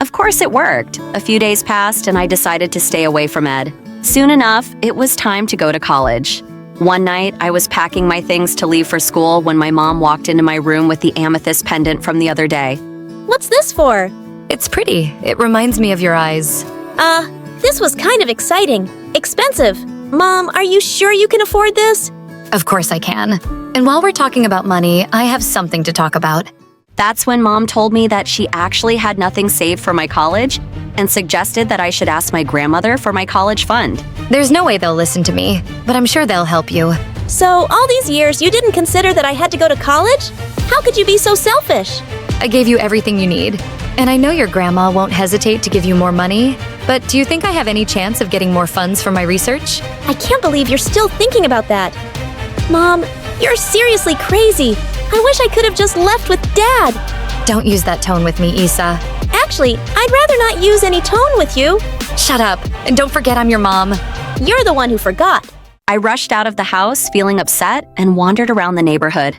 [SPEAKER 13] Of course it worked. A few days passed and I decided to stay away from Ed. Soon enough, it was time to go to college. One night, I was packing my things to leave for school when my mom walked into my room with the amethyst pendant from the other day.
[SPEAKER 1] What's this for?
[SPEAKER 6] It's pretty. It reminds me of your eyes.
[SPEAKER 1] This was kind of exciting. Expensive. Mom, are you sure you can afford this?
[SPEAKER 6] Of course I can. And while we're talking about money, I have something to talk about.
[SPEAKER 13] That's when Mom told me that she actually had nothing saved for my college and suggested that I should ask my grandmother for my college fund.
[SPEAKER 6] There's no way they'll listen to me, but I'm sure they'll help you.
[SPEAKER 1] So, all these years you didn't consider that I had to go to college? How could you be so selfish?
[SPEAKER 6] I gave you everything you need. And I know your grandma won't hesitate to give you more money, but do you think I have any chance of getting more funds for my research?
[SPEAKER 1] I can't believe you're still thinking about that. Mom, you're seriously crazy. I wish I could have just left with Dad.
[SPEAKER 6] Don't use that tone with me, Issa.
[SPEAKER 1] Actually, I'd rather not use any tone with you.
[SPEAKER 6] Shut up, and don't forget I'm your mom.
[SPEAKER 1] You're the one who forgot.
[SPEAKER 13] I rushed out of the house feeling upset and wandered around the neighborhood.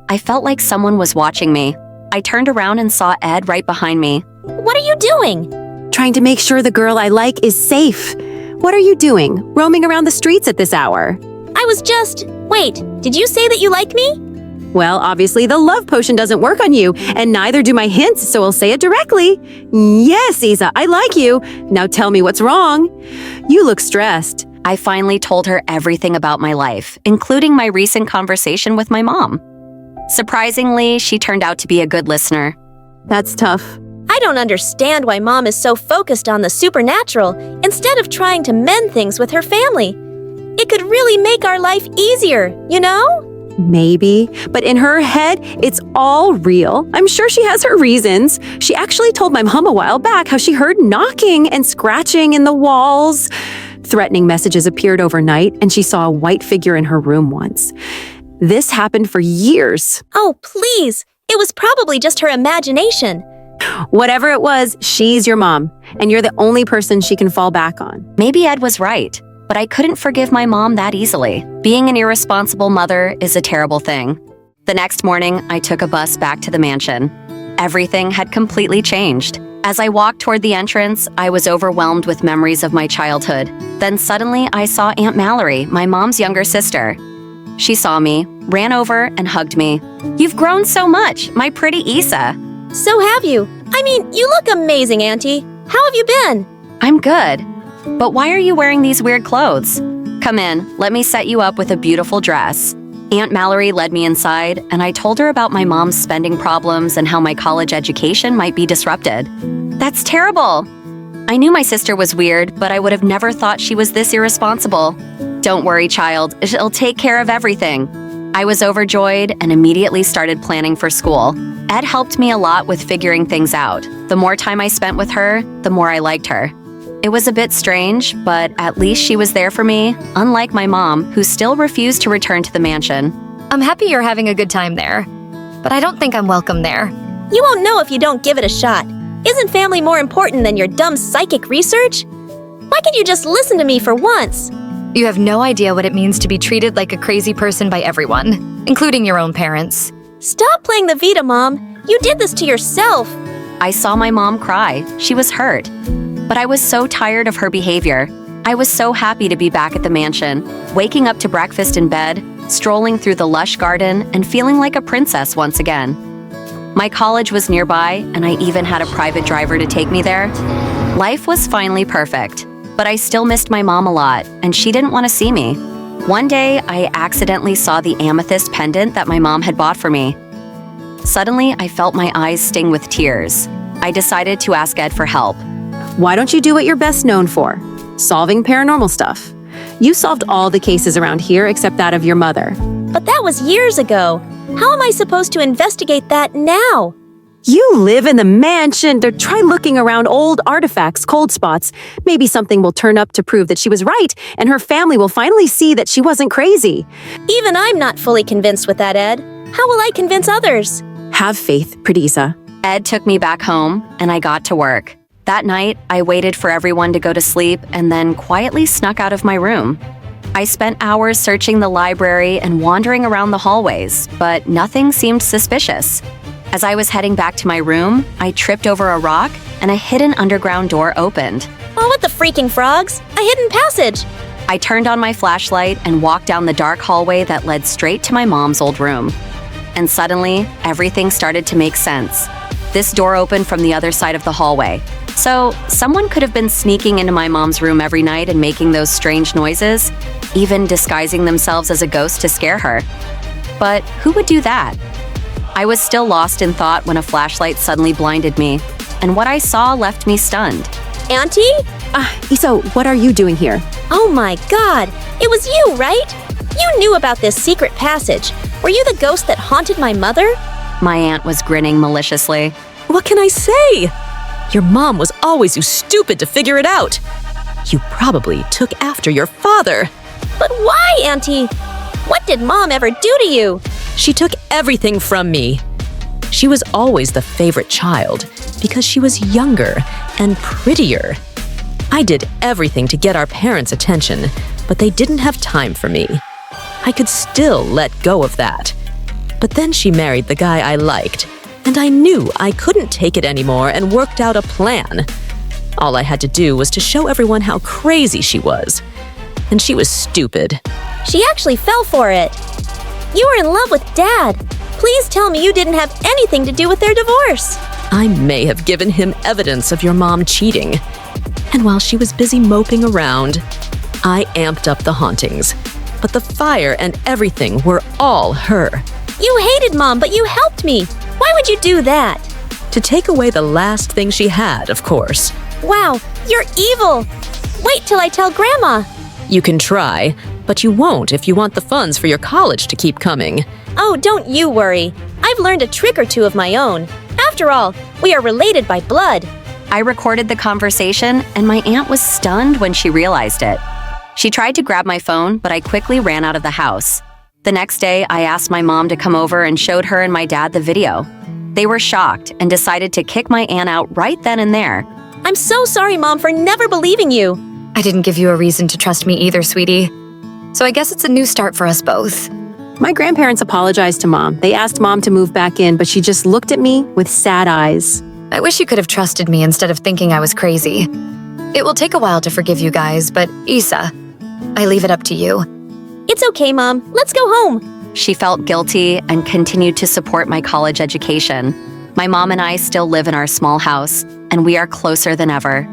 [SPEAKER 13] I felt like someone was watching me. I turned around and saw Ed right behind me.
[SPEAKER 1] What are you doing?
[SPEAKER 15] Trying to make sure the girl I like is safe. What are you doing, roaming around the streets at this hour?
[SPEAKER 1] I was just... Wait, did you say that you like me?
[SPEAKER 15] Well, obviously the love potion doesn't work on you, and neither do my hints, so I'll say it directly. Yes, Issa, I like you. Now tell me what's wrong. You look stressed.
[SPEAKER 13] I finally told her everything about my life, including my recent conversation with my mom. Surprisingly, she turned out to be a good listener.
[SPEAKER 15] That's tough.
[SPEAKER 1] I don't understand why Mom is so focused on the supernatural instead of trying to mend things with her family. It could really make our life easier, you know?
[SPEAKER 15] Maybe, but in her head, it's all real. I'm sure she has her reasons. She actually told my mom a while back how she heard knocking and scratching in the walls. Threatening messages appeared overnight, and she saw a white figure in her room once. This happened for years.
[SPEAKER 1] Oh, please. It was probably just her imagination.
[SPEAKER 15] Whatever it was, she's your mom, and you're the only person she can fall back on.
[SPEAKER 13] Maybe Ed was right, but I couldn't forgive my mom that easily. Being an irresponsible mother is a terrible thing. The next morning, I took a bus back to the mansion. Everything had completely changed. As I walked toward the entrance, I was overwhelmed with memories of my childhood. Then suddenly, I saw Aunt Mallory, my mom's younger sister. She saw me, ran over, and hugged me. "You've grown so much, my pretty Issa."
[SPEAKER 1] So have you. I mean, you look amazing, Auntie. How have you been?
[SPEAKER 13] I'm good. But why are you wearing these weird clothes? Come in, let me set you up with a beautiful dress. Aunt Mallory led me inside, and I told her about my mom's spending problems and how my college education might be disrupted. That's terrible. I knew my sister was weird, but I would have never thought she was this irresponsible. Don't worry, child. She'll take care of everything. I was overjoyed and immediately started planning for school. Ed helped me a lot with figuring things out. The more time I spent with her, the more I liked her. It was a bit strange, but at least she was there for me, unlike my mom, who still refused to return to the mansion.
[SPEAKER 6] I'm happy you're having a good time there, but I don't think I'm welcome there.
[SPEAKER 1] You won't know if you don't give it a shot. Isn't family more important than your dumb psychic research? Why can't you just listen to me for once?
[SPEAKER 6] You have no idea what it means to be treated like a crazy person by everyone, including your own parents.
[SPEAKER 1] Stop playing the Vita, Mom. You did this to yourself.
[SPEAKER 13] I saw my mom cry. She was hurt. But I was so tired of her behavior. I was so happy to be back at the mansion, waking up to breakfast in bed, strolling through the lush garden, and feeling like a princess once again. My college was nearby, and I even had a private driver to take me there. Life was finally perfect, but I still missed my mom a lot, and she didn't want to see me. One day, I accidentally saw the amethyst pendant that my mom had bought for me. Suddenly, I felt my eyes sting with tears. I decided to ask Ed for help.
[SPEAKER 15] Why don't you do what you're best known for? Solving paranormal stuff. You solved all the cases around here except that of your mother.
[SPEAKER 1] But that was years ago. How am I supposed to investigate that now?
[SPEAKER 15] You live in the mansion. Try looking around old artifacts, cold spots. Maybe something will turn up to prove that she was right, and her family will finally see that she wasn't crazy.
[SPEAKER 1] Even I'm not fully convinced with that, Ed. How will I convince others?
[SPEAKER 15] Have faith, pretty Issa.
[SPEAKER 13] Ed took me back home, and I got to work. That night, I waited for everyone to go to sleep and then quietly snuck out of my room. I spent hours searching the library and wandering around the hallways, but nothing seemed suspicious. As I was heading back to my room, I tripped over a rock and a hidden underground door opened.
[SPEAKER 1] Oh, what the freaking frogs? A hidden passage!
[SPEAKER 13] I turned on my flashlight and walked down the dark hallway that led straight to my mom's old room. And suddenly, everything started to make sense. This door opened from the other side of the hallway. So, someone could have been sneaking into my mom's room every night and making those strange noises, even disguising themselves as a ghost to scare her. But who would do that? I was still lost in thought when a flashlight suddenly blinded me, and what I saw left me stunned.
[SPEAKER 1] Auntie?
[SPEAKER 15] Issa, what are you doing here?
[SPEAKER 1] Oh my god, it was you, right? You knew about this secret passage. Were you the ghost that haunted my mother?
[SPEAKER 13] My aunt was grinning maliciously.
[SPEAKER 2] What can I say? Your mom was always too stupid to figure it out. You probably took after your father.
[SPEAKER 1] But why, Auntie? What did Mom ever do to you?
[SPEAKER 2] She took everything from me. She was always the favorite child because she was younger and prettier. I did everything to get our parents' attention, but they didn't have time for me. I could still let go of that. But then she married the guy I liked, and I knew I couldn't take it anymore and worked out a plan. All I had to do was to show everyone how crazy she was. And she was stupid.
[SPEAKER 1] She actually fell for it. You were in love with Dad. Please tell me you didn't have anything to do with their divorce.
[SPEAKER 2] I may have given him evidence of your mom cheating. And while she was busy moping around, I amped up the hauntings. But the fire and everything were all her.
[SPEAKER 1] You hated Mom, but you helped me. Why would you do that?
[SPEAKER 2] To take away the last thing she had, of course.
[SPEAKER 1] Wow, you're evil. Wait till I tell Grandma.
[SPEAKER 2] You can try, but you won't if you want the funds for your college to keep coming.
[SPEAKER 1] Oh, don't you worry. I've learned a trick or two of my own. After all, we are related by blood.
[SPEAKER 13] I recorded the conversation, and my aunt was stunned when she realized it. She tried to grab my phone, but I quickly ran out of the house. The next day, I asked my mom to come over and showed her and my dad the video. They were shocked and decided to kick my aunt out right then and there.
[SPEAKER 1] I'm so sorry, Mom, for never believing you.
[SPEAKER 6] I didn't give you a reason to trust me either, sweetie. So I guess it's a new start for us both.
[SPEAKER 15] My grandparents apologized to Mom. They asked Mom to move back in, but she just looked at me with sad eyes.
[SPEAKER 6] I wish you could have trusted me instead of thinking I was crazy. It will take a while to forgive you guys, but Issa, I leave it up to you.
[SPEAKER 1] It's okay, Mom. Let's go home.
[SPEAKER 13] She felt guilty and continued to support my college education. My mom and I still live in our small house, and we are closer than ever.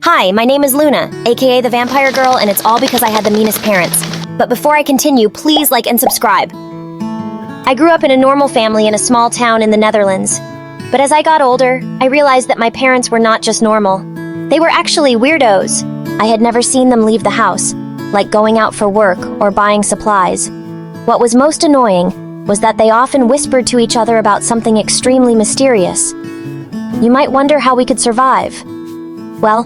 [SPEAKER 5] Hi, my name is Luna, aka the Vampire Girl, and it's all because I had the meanest parents. But before I continue, please like and subscribe. I grew up in a normal family in a small town in the Netherlands. But as I got older, I realized that my parents were not just normal. They were actually weirdos. I had never seen them leave the house, like going out for work or buying supplies. What was most annoying was that they often whispered to each other about something extremely mysterious. You might wonder how we could survive. Well,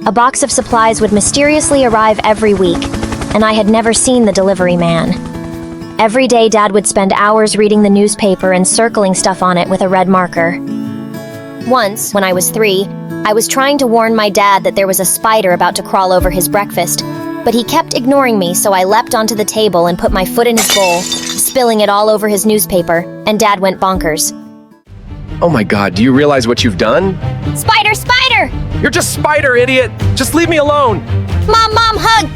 [SPEAKER 5] a box of supplies would mysteriously arrive every week, and I had never seen the delivery man. Every day, Dad would spend hours reading the newspaper and circling stuff on it with a red marker. Once, when I was 3, I was trying to warn my dad that there was a spider about to crawl over his breakfast, but he kept ignoring me, so I leapt onto the table and put my foot in his bowl, spilling it all over his newspaper, and Dad went bonkers.
[SPEAKER 14] Oh my god, do you realize what you've done?
[SPEAKER 5] Spider, spider!
[SPEAKER 14] You're just Spider, idiot! Just leave me alone!
[SPEAKER 5] Mom, hug!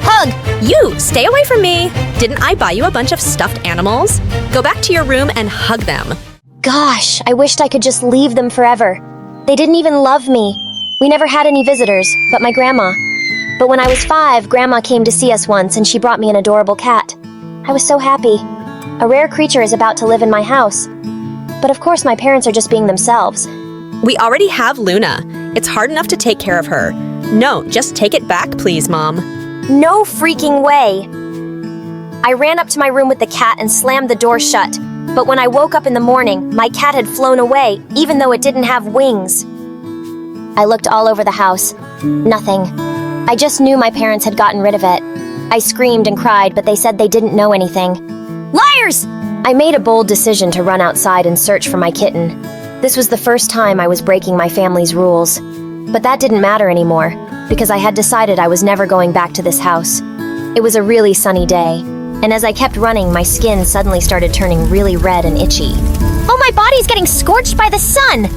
[SPEAKER 5] Hug!
[SPEAKER 2] You, stay away from me! Didn't I buy you a bunch of stuffed animals? Go back to your room and hug them.
[SPEAKER 5] Gosh, I wished I could just leave them forever. They didn't even love me. We never had any visitors, but my grandma. But when I was 5, Grandma came to see us once and she brought me an adorable cat. I was so happy. A rare creature is about to live in my house. But of course my parents are just being themselves.
[SPEAKER 2] We already have Luna. It's hard enough to take care of her. No, just take it back, please, Mom.
[SPEAKER 5] No freaking way! I ran up to my room with the cat and slammed the door shut. But when I woke up in the morning, my cat had flown away, even though it didn't have wings. I looked all over the house. Nothing. I just knew my parents had gotten rid of it. I screamed and cried, but they said they didn't know anything. Liars! I made a bold decision to run outside and search for my kitten. This was the first time I was breaking my family's rules. But that didn't matter anymore, because I had decided I was never going back to this house. It was a really sunny day, and as I kept running, my skin suddenly started turning really red and itchy. Oh, my body's getting scorched by the sun!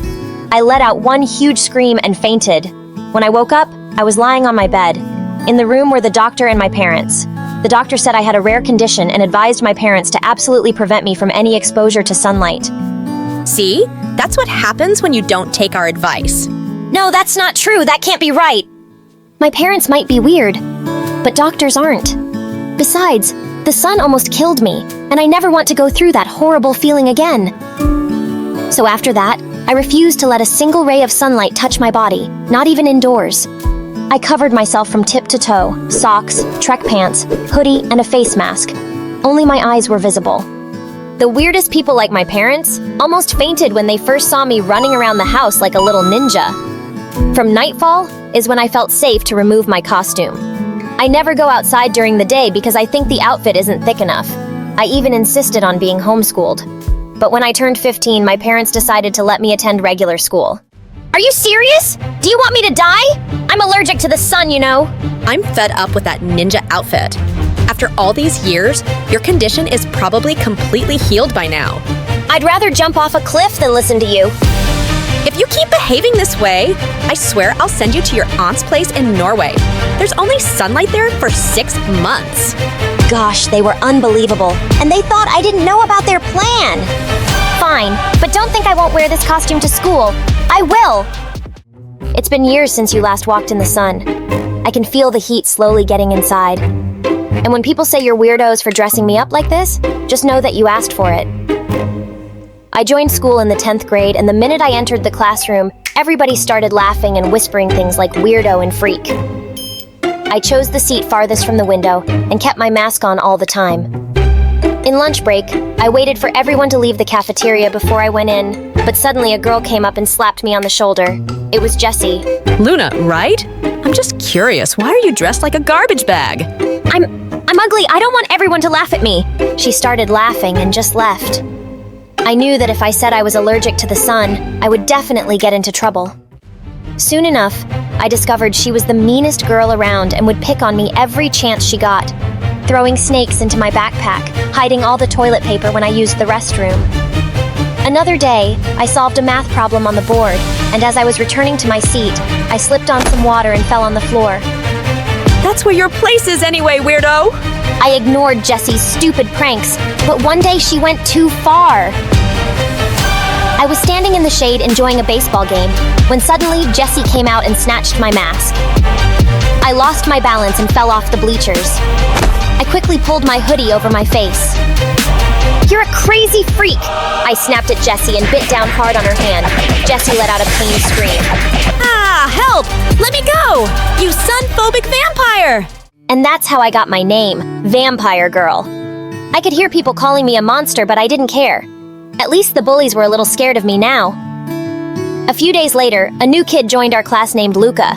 [SPEAKER 5] I let out one huge scream and fainted. When I woke up, I was lying on my bed. In the room were the doctor and my parents. The doctor said I had a rare condition and advised my parents to absolutely prevent me from any exposure to sunlight.
[SPEAKER 2] See? That's what happens when you don't take our advice.
[SPEAKER 5] No, that's not true. That can't be right. My parents might be weird, but doctors aren't. Besides, the sun almost killed me, and I never want to go through that horrible feeling again. So after that, I refused to let a single ray of sunlight touch my body, not even indoors. I covered myself from tip to toe, socks, trek pants, hoodie, and a face mask. Only my eyes were visible. The weirdest people like my parents almost fainted when they first saw me running around the house like a little ninja. From nightfall is when I felt safe to remove my costume. I never go outside during the day because I think the outfit isn't thick enough. I even insisted on being homeschooled. But when I turned 15, my parents decided to let me attend regular school. Are you serious? Do you want me to die? I'm allergic to the sun, you know.
[SPEAKER 2] I'm fed up with that ninja outfit. After all these years, your condition is probably completely healed by now.
[SPEAKER 5] I'd rather jump off a cliff than listen to you.
[SPEAKER 2] If you keep behaving this way, I swear I'll send you to your aunt's place in Norway. There's only sunlight there for 6 months.
[SPEAKER 5] Gosh, they were unbelievable. And they thought I didn't know about their plan. Fine, but don't think I won't wear this costume to school. I will! It's been years since you last walked in the sun. I can feel the heat slowly getting inside. And when people say you're weirdos for dressing me up like this, just know that you asked for it. I joined school in the 10th grade, and the minute I entered the classroom, everybody started laughing and whispering things like weirdo and freak. I chose the seat farthest from the window and kept my mask on all the time. In lunch break, I waited for everyone to leave the cafeteria before I went in, but suddenly a girl came up and slapped me on the shoulder. It was Jessie.
[SPEAKER 2] Luna, right? I'm just curious, why are you dressed like a garbage bag?
[SPEAKER 5] I'm ugly. I don't want everyone to laugh at me. She started laughing and just left. I knew that if I said I was allergic to the sun, I would definitely get into trouble. Soon enough, I discovered she was the meanest girl around and would pick on me every chance she got, throwing snakes into my backpack, hiding all the toilet paper when I used the restroom. Another day, I solved a math problem on the board, and as I was returning to my seat, I slipped on some water and fell on the floor.
[SPEAKER 2] That's where your place is anyway, weirdo!
[SPEAKER 5] I ignored Jessie's stupid pranks, but one day she went too far. I was standing in the shade enjoying a baseball game, when suddenly Jessie came out and snatched my mask. I lost my balance and fell off the bleachers. I quickly pulled my hoodie over my face. You're a crazy freak! I snapped at Jessie and bit down hard on her hand. Jessie let out a pained scream.
[SPEAKER 2] Ah, help! Let me go! You sun-phobic vampire!
[SPEAKER 5] And that's how I got my name, Vampire Girl. I could hear people calling me a monster, but I didn't care. At least the bullies were a little scared of me now. A few days later, a new kid joined our class named Luca.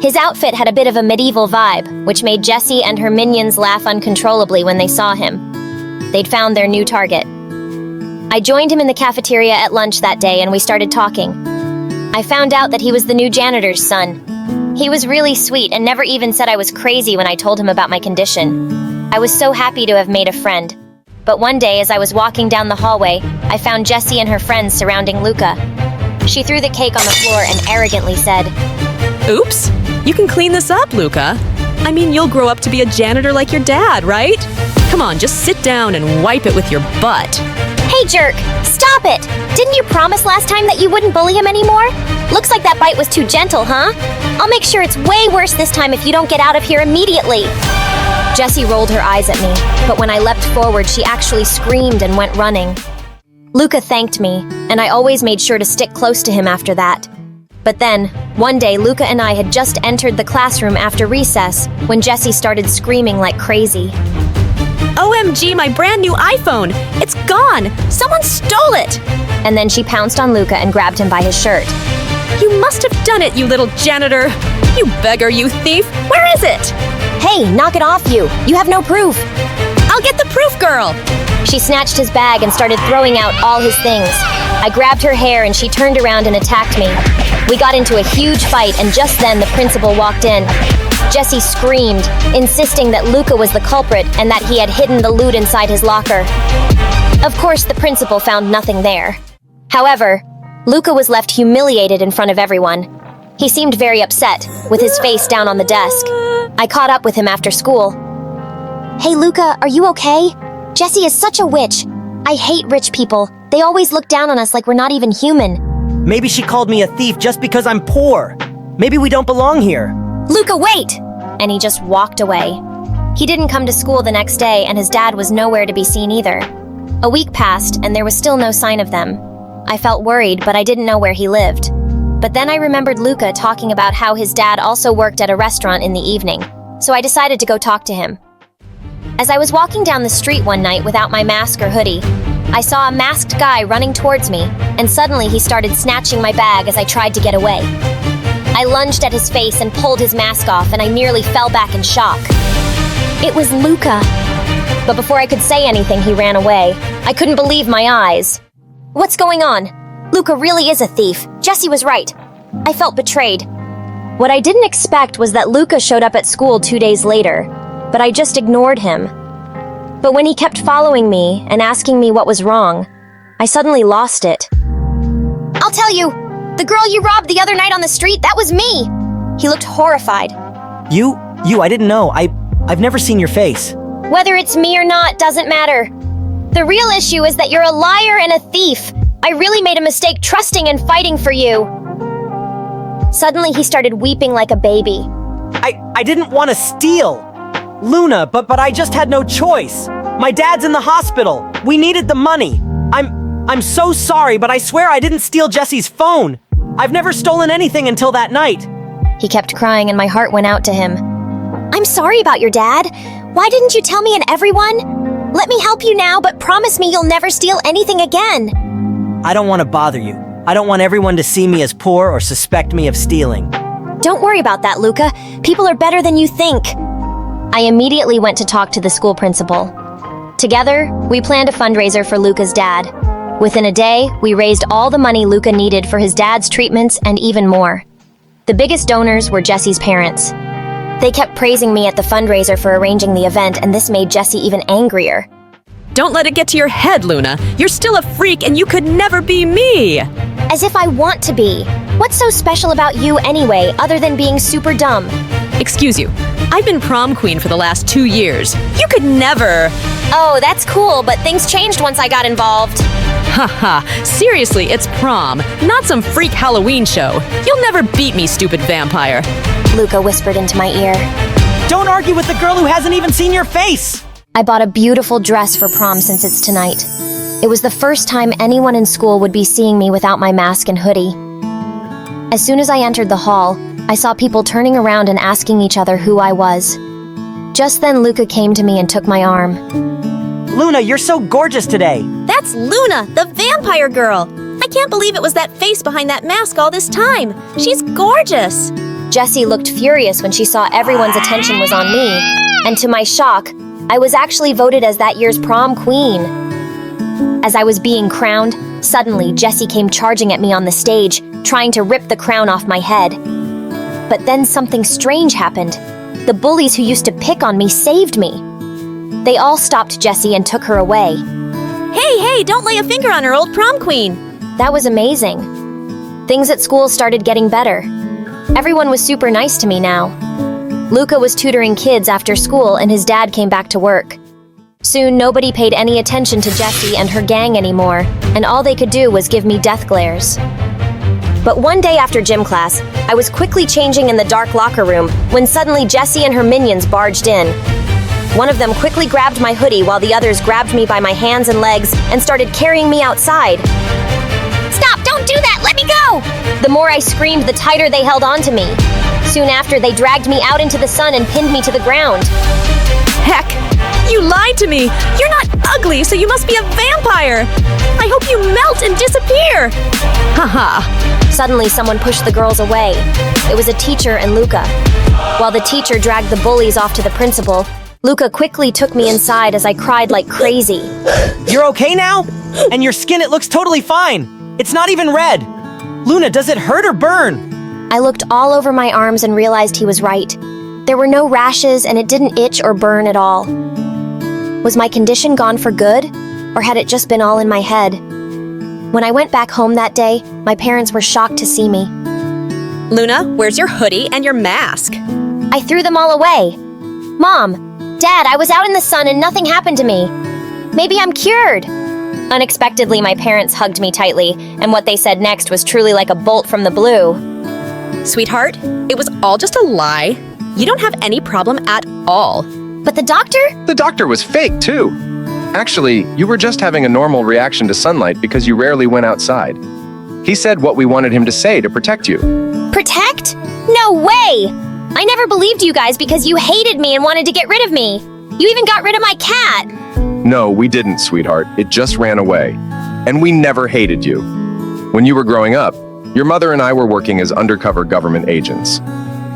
[SPEAKER 5] His outfit had a bit of a medieval vibe, which made Jessie and her minions laugh uncontrollably when they saw him. They'd found their new target. I joined him in the cafeteria at lunch that day and we started talking. I found out that he was the new janitor's son. He was really sweet and never even said I was crazy when I told him about my condition. I was so happy to have made a friend. But one day, as I was walking down the hallway, I found Jessie and her friends surrounding Luca. She threw the cake on the floor and arrogantly said,
[SPEAKER 2] Oops, you can clean this up, Luca. I mean, you'll grow up to be a janitor like your dad, right? Come on, just sit down and wipe it with your butt.
[SPEAKER 5] Hey jerk, stop it! Didn't you promise last time that you wouldn't bully him anymore? Looks like that bite was too gentle, huh? I'll make sure it's way worse this time if you don't get out of here immediately. Jessie rolled her eyes at me, but when I leapt forward, she actually screamed and went running. Luca thanked me, and I always made sure to stick close to him after that. But then, one day, Luca and I had just entered the classroom after recess when Jessie started screaming like crazy.
[SPEAKER 1] OMG, my brand new iPhone! It's gone! Someone stole it!
[SPEAKER 5] And then she pounced on Luca and grabbed him by his shirt.
[SPEAKER 2] You must have done it, you little janitor! You beggar, you thief! Where is it?
[SPEAKER 5] Hey, knock it off you! You have no proof!
[SPEAKER 1] I'll get the proof, girl!
[SPEAKER 5] She snatched his bag and started throwing out all his things. I grabbed her hair and she turned around and attacked me. We got into a huge fight and just then the principal walked in. Jessie screamed, insisting that Luca was the culprit and that he had hidden the loot inside his locker. Of course, the principal found nothing there. However, Luca was left humiliated in front of everyone. He seemed very upset, with his face down on the desk. I caught up with him after school. Hey Luca, are you okay? Jessie is such a witch. I hate rich people. They always look down on us like we're not even human.
[SPEAKER 17] Maybe she called me a thief just because I'm poor. Maybe we don't belong here.
[SPEAKER 5] Luca, wait! And he just walked away. He didn't come to school the next day and his dad was nowhere to be seen either. A week passed and there was still no sign of them. I felt worried, but I didn't know where he lived. But then I remembered Luca talking about how his dad also worked at a restaurant in the evening, so I decided to go talk to him. As I was walking down the street one night without my mask or hoodie, I saw a masked guy running towards me, and suddenly he started snatching my bag as I tried to get away. I lunged at his face and pulled his mask off, and I nearly fell back in shock. It was Luca. But before I could say anything, he ran away. I couldn't believe my eyes. What's going on? Luca really is a thief. Jessie was right. I felt betrayed. What I didn't expect was that Luca showed up at school 2 days later, but I just ignored him. But when he kept following me and asking me what was wrong, I suddenly lost it. I'll tell you! The girl you robbed the other night on the street, that was me! He looked horrified.
[SPEAKER 17] You, I didn't know. I've never seen your face.
[SPEAKER 5] Whether it's me or not doesn't matter. The real issue is that you're a liar and a thief. I really made a mistake trusting and fighting for you. Suddenly he started weeping like a baby.
[SPEAKER 17] I didn't want to steal. Luna, but I just had no choice. My dad's in the hospital. We needed the money. I'm so sorry, but I swear I didn't steal Jessie's phone. I've never stolen anything until that night.
[SPEAKER 5] He kept crying and my heart went out to him. I'm sorry about your dad. Why didn't you tell me and everyone? Let me help you now, but promise me you'll never steal anything again.
[SPEAKER 17] I don't want to bother you. I don't want everyone to see me as poor or suspect me of stealing.
[SPEAKER 5] Don't worry about that, Luca. People are better than you think. I immediately went to talk to the school principal. Together, we planned a fundraiser for Luca's dad. Within a day, we raised all the money Luca needed for his dad's treatments and even more. The biggest donors were Jessie's parents. They kept praising me at the fundraiser for arranging the event, and this made Jessie even angrier.
[SPEAKER 2] Don't let it get to your head, Luna. You're still a freak and you could never be me.
[SPEAKER 5] As if I want to be. What's so special about you anyway, other than being super dumb?
[SPEAKER 2] Excuse you. I've been prom queen for the last 2 years. You could never.
[SPEAKER 5] Oh, that's cool, but things changed once I got involved.
[SPEAKER 2] Haha, seriously, it's prom, not some freak Halloween show. You'll never beat me, stupid vampire.
[SPEAKER 5] Luca whispered into my ear.
[SPEAKER 17] Don't argue with the girl who hasn't even seen your face!
[SPEAKER 5] I bought a beautiful dress for prom since it's tonight. It was the first time anyone in school would be seeing me without my mask and hoodie. As soon as I entered the hall, I saw people turning around and asking each other who I was. Just then, Luca came to me and took my arm.
[SPEAKER 17] Luna, you're so gorgeous today.
[SPEAKER 1] That's Luna, the vampire girl. I can't believe it was that face behind that mask all this time. She's gorgeous.
[SPEAKER 5] Jessie looked furious when she saw everyone's attention was on me, and to my shock, I was actually voted as that year's prom queen. As I was being crowned, suddenly Jessie came charging at me on the stage, trying to rip the crown off my head. But then something strange happened. The bullies who used to pick on me saved me. They all stopped Jessie and took her away.
[SPEAKER 1] Hey, don't lay a finger on her, old prom queen.
[SPEAKER 5] That was amazing. Things at school started getting better. Everyone was super nice to me now. Luca was tutoring kids after school and his dad came back to work. Soon nobody paid any attention to Jessie and her gang anymore, and all they could do was give me death glares. But one day after gym class, I was quickly changing in the dark locker room when suddenly Jessie and her minions barged in. One of them quickly grabbed my hoodie while the others grabbed me by my hands and legs and started carrying me outside.
[SPEAKER 18] Stop! Don't do that! Let me go!
[SPEAKER 5] The more I screamed, the tighter they held on to me. Soon after, they dragged me out into the sun and pinned me to the ground.
[SPEAKER 1] Heck, you lied to me. You're not ugly, so you must be a vampire. I hope you melt and disappear.
[SPEAKER 5] Haha. Suddenly, someone pushed the girls away. It was a teacher and Luca. While the teacher dragged the bullies off to the principal, Luca quickly took me inside as I cried like crazy.
[SPEAKER 17] You're okay now? And your skin, it looks totally fine. It's not even red. Luna, does it hurt or burn?
[SPEAKER 5] I looked all over my arms and realized he was right. There were no rashes and it didn't itch or burn at all. Was my condition gone for good? Or had it just been all in my head? When I went back home that day, my parents were shocked to see me.
[SPEAKER 2] Luna, where's your hoodie and your mask?
[SPEAKER 5] I threw them all away. Mom, Dad, I was out in the sun and nothing happened to me. Maybe I'm cured. Unexpectedly, my parents hugged me tightly, and what they said next was truly like a bolt from the blue.
[SPEAKER 2] Sweetheart, it was all just a lie. You don't have any problem at all.
[SPEAKER 5] But the doctor?
[SPEAKER 14] The doctor was fake, too. Actually, you were just having a normal reaction to sunlight because you rarely went outside. He said what we wanted him to say to protect you.
[SPEAKER 5] Protect? No way! I never believed you guys because you hated me and wanted to get rid of me. You even got rid of my cat.
[SPEAKER 14] No, we didn't, sweetheart. It just ran away. And we never hated you. When you were growing up, your mother and I were working as undercover government agents.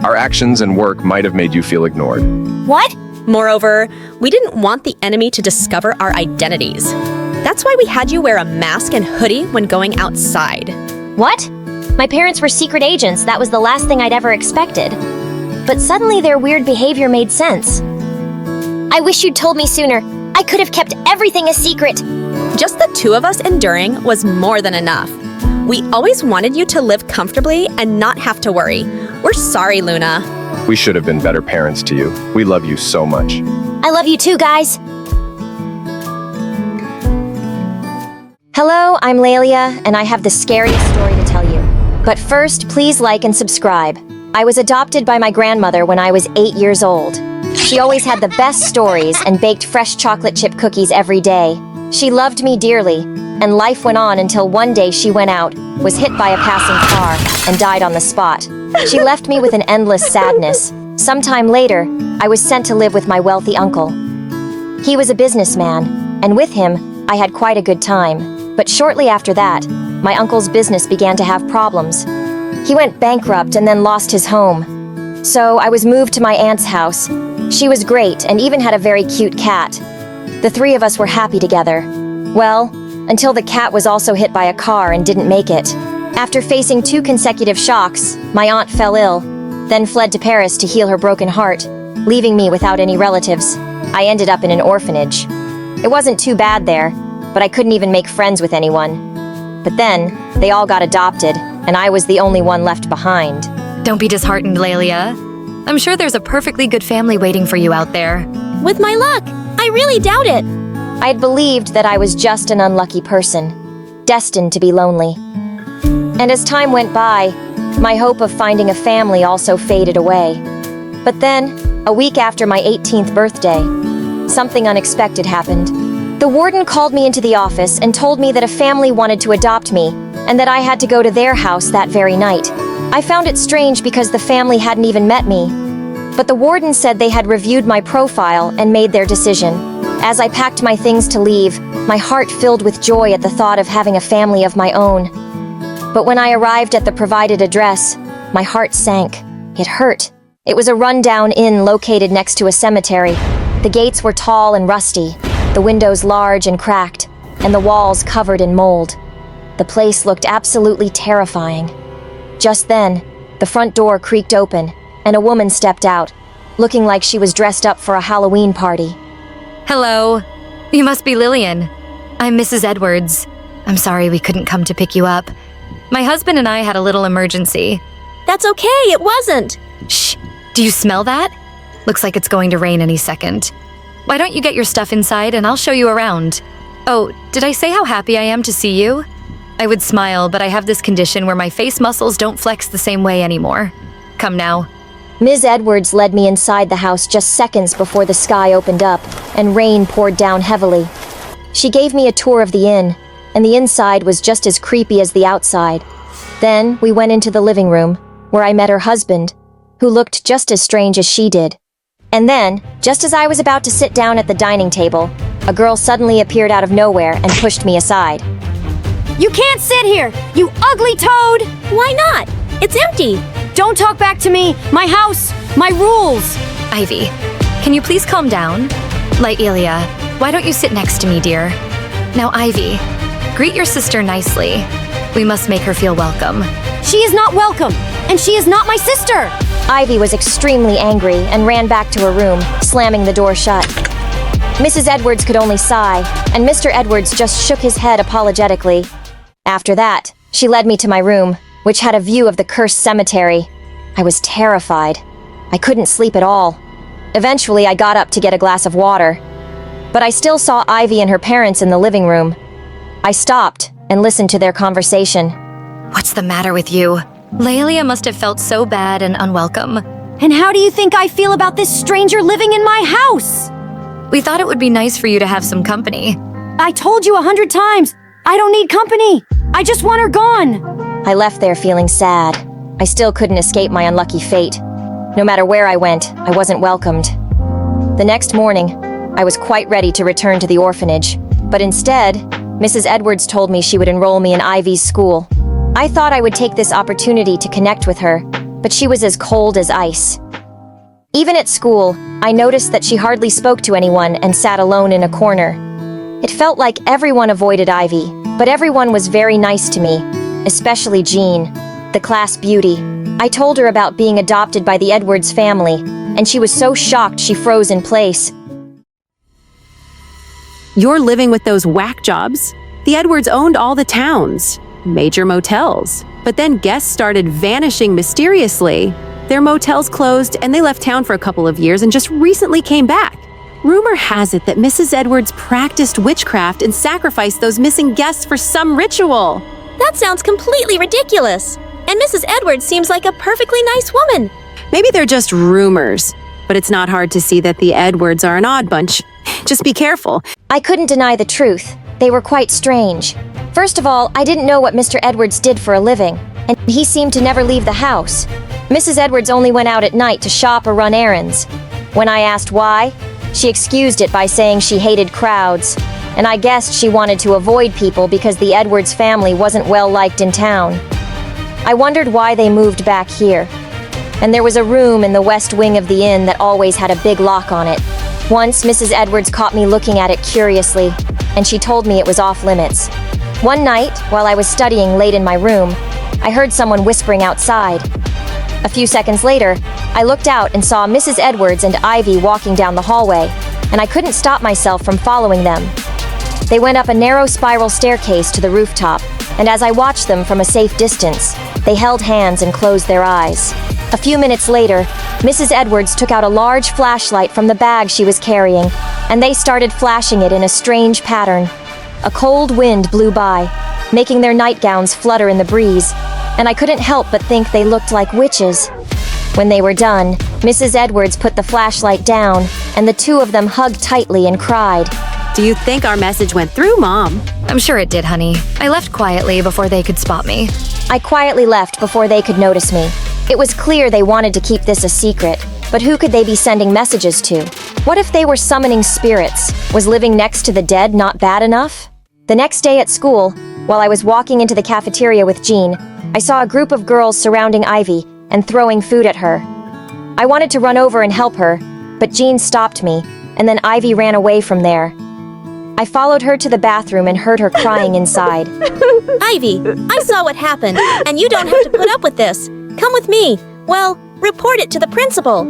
[SPEAKER 14] Our actions and work might have made you feel ignored.
[SPEAKER 5] What?
[SPEAKER 2] Moreover, we didn't want the enemy to discover our identities. That's why we had you wear a mask and hoodie when going outside.
[SPEAKER 5] What? My parents were secret agents. That was the last thing I'd ever expected. But suddenly their weird behavior made sense. I wish you'd told me sooner. I could have kept everything a secret.
[SPEAKER 2] Just the two of us enduring was more than enough. We always wanted you to live comfortably and not have to worry. We're sorry, Luna.
[SPEAKER 14] We should have been better parents to you. We love you so much.
[SPEAKER 5] I love you too, guys. Hello, I'm Leia, and I have the scariest story to tell you. But first, please like and subscribe. I was adopted by my grandmother when I was 8 years old. She always had the best stories and baked fresh chocolate chip cookies every day. She loved me dearly, and life went on until one day she went out, was hit by a passing car, and died on the spot. She left me with an endless sadness. Sometime later, I was sent to live with my wealthy uncle. He was a businessman, and with him, I had quite a good time. But shortly after that, my uncle's business began to have problems. He went bankrupt and then lost his home. So I was moved to my aunt's house. She was great and even had a very cute cat. The three of us were happy together. Well, until the cat was also hit by a car and didn't make it. After facing 2 consecutive shocks, my aunt fell ill, then fled to Paris to heal her broken heart, leaving me without any relatives. I ended up in an orphanage. It wasn't too bad there, but I couldn't even make friends with anyone. But then, they all got adopted, and I was the only one left behind.
[SPEAKER 6] Don't be disheartened, Leia. I'm sure there's a perfectly good family waiting for you out there.
[SPEAKER 1] With my luck, I really doubt it.
[SPEAKER 5] I had believed that I was just an unlucky person, destined to be lonely. And as time went by, my hope of finding a family also faded away. But then, a week after my 18th birthday, something unexpected happened. The warden called me into the office and told me that a family wanted to adopt me, and that I had to go to their house that very night. I found it strange because the family hadn't even met me. But the warden said they had reviewed my profile and made their decision. As I packed my things to leave, my heart filled with joy at the thought of having a family of my own. But when I arrived at the provided address, my heart sank. It hurt. It was a rundown inn located next to a cemetery. The gates were tall and rusty, the windows large and cracked, and the walls covered in mold. The place looked absolutely terrifying. Just then, the front door creaked open, and a woman stepped out, looking like she was dressed up for a Halloween party.
[SPEAKER 6] Hello. You must be Lillian. I'm Mrs. Edwards. I'm sorry we couldn't come to pick you up. My husband and I had a little emergency.
[SPEAKER 1] That's okay, it wasn't.
[SPEAKER 6] Shh. Do you smell that? Looks like it's going to rain any second. Why don't you get your stuff inside and I'll show you around? Oh, did I say how happy I am to see you? I would smile, but I have this condition where my face muscles don't flex the same way anymore. Come now.
[SPEAKER 5] Ms. Edwards led me inside the house just seconds before the sky opened up and rain poured down heavily. She gave me a tour of the inn, and the inside was just as creepy as the outside. Then we went into the living room, where I met her husband, who looked just as strange as she did. And then, just as I was about to sit down at the dining table, a girl suddenly appeared out of nowhere and pushed me aside.
[SPEAKER 8] You can't sit here, you ugly toad!
[SPEAKER 1] Why not? It's empty.
[SPEAKER 8] Don't talk back to me! My house! My rules!
[SPEAKER 6] Ivy, can you please calm down? Leia, why don't you sit next to me, dear? Now, Ivy, greet your sister nicely. We must make her feel welcome.
[SPEAKER 8] She is not welcome, and she is not my sister!
[SPEAKER 5] Ivy was extremely angry and ran back to her room, slamming the door shut. Mrs. Edwards could only sigh, and Mr. Edwards just shook his head apologetically. After that, she led me to my room, which had a view of the cursed cemetery. I was terrified. I couldn't sleep at all. Eventually, I got up to get a glass of water. But I still saw Ivy and her parents in the living room. I stopped and listened to their conversation.
[SPEAKER 6] What's the matter with you? Leia must have felt so bad and unwelcome.
[SPEAKER 8] And how do you think I feel about this stranger living in my house?
[SPEAKER 6] We thought it would be nice for you to have some company.
[SPEAKER 8] I told you 100 times, I don't need company. I just want her gone.
[SPEAKER 5] I left there feeling sad. I still couldn't escape my unlucky fate. No matter where I went, I wasn't welcomed. The next morning, I was quite ready to return to the orphanage, but instead, Mrs. Edwards told me she would enroll me in Ivy's school. I thought I would take this opportunity to connect with her, but she was as cold as ice. Even at school, I noticed that she hardly spoke to anyone and sat alone in a corner. It felt like everyone avoided Ivy, but everyone was very nice to me, especially Jean, the class beauty. I told her about being adopted by the Edwards family, and she was so shocked she froze in place.
[SPEAKER 15] You're living with those whack jobs? The Edwards owned all the towns, major motels. But then guests started vanishing mysteriously. Their motels closed and they left town for a couple of years and just recently came back. Rumor has it that Mrs. Edwards practiced witchcraft and sacrificed those missing guests for some ritual.
[SPEAKER 1] That sounds completely ridiculous. And Mrs. Edwards seems like a perfectly nice woman.
[SPEAKER 15] Maybe they're just rumors, but it's not hard to see that the Edwards are an odd bunch. Just be careful.
[SPEAKER 5] I couldn't deny the truth. They were quite strange. First of all, I didn't know what Mr. Edwards did for a living, and he seemed to never leave the house. Mrs. Edwards only went out at night to shop or run errands. When I asked why, she excused it by saying she hated crowds, and I guessed she wanted to avoid people because the Edwards family wasn't well liked in town. I wondered why they moved back here. And there was a room in the west wing of the inn that always had a big lock on it. Once, Mrs. Edwards caught me looking at it curiously, and she told me it was off limits. One night, while I was studying late in my room, I heard someone whispering outside. A few seconds later, I looked out and saw Mrs. Edwards and Ivy walking down the hallway, and I couldn't stop myself from following them. They went up a narrow spiral staircase to the rooftop, and as I watched them from a safe distance, they held hands and closed their eyes. A few minutes later, Mrs. Edwards took out a large flashlight from the bag she was carrying, and they started flashing it in a strange pattern. A cold wind blew by, making their nightgowns flutter in the breeze, and I couldn't help but think they looked like witches. When they were done, Mrs. Edwards put the flashlight down, and the two of them hugged tightly and cried.
[SPEAKER 15] Do you think our message went through, Mom?
[SPEAKER 6] I'm sure it did, honey. I left quietly before they could spot me.
[SPEAKER 5] I quietly left before they could notice me. It was clear they wanted to keep this a secret, but who could they be sending messages to? What if they were summoning spirits? Was living next to the dead not bad enough? The next day at school, While I was walking into the cafeteria with Jean, I saw a group of girls surrounding Ivy and throwing food at her. I wanted to run over and help her, but Jean stopped me, and then Ivy ran away from there. I followed her to the bathroom and heard her crying inside.
[SPEAKER 1] Ivy, I saw what happened, and you don't have to put up with this. Come with me. Well, report it to the principal.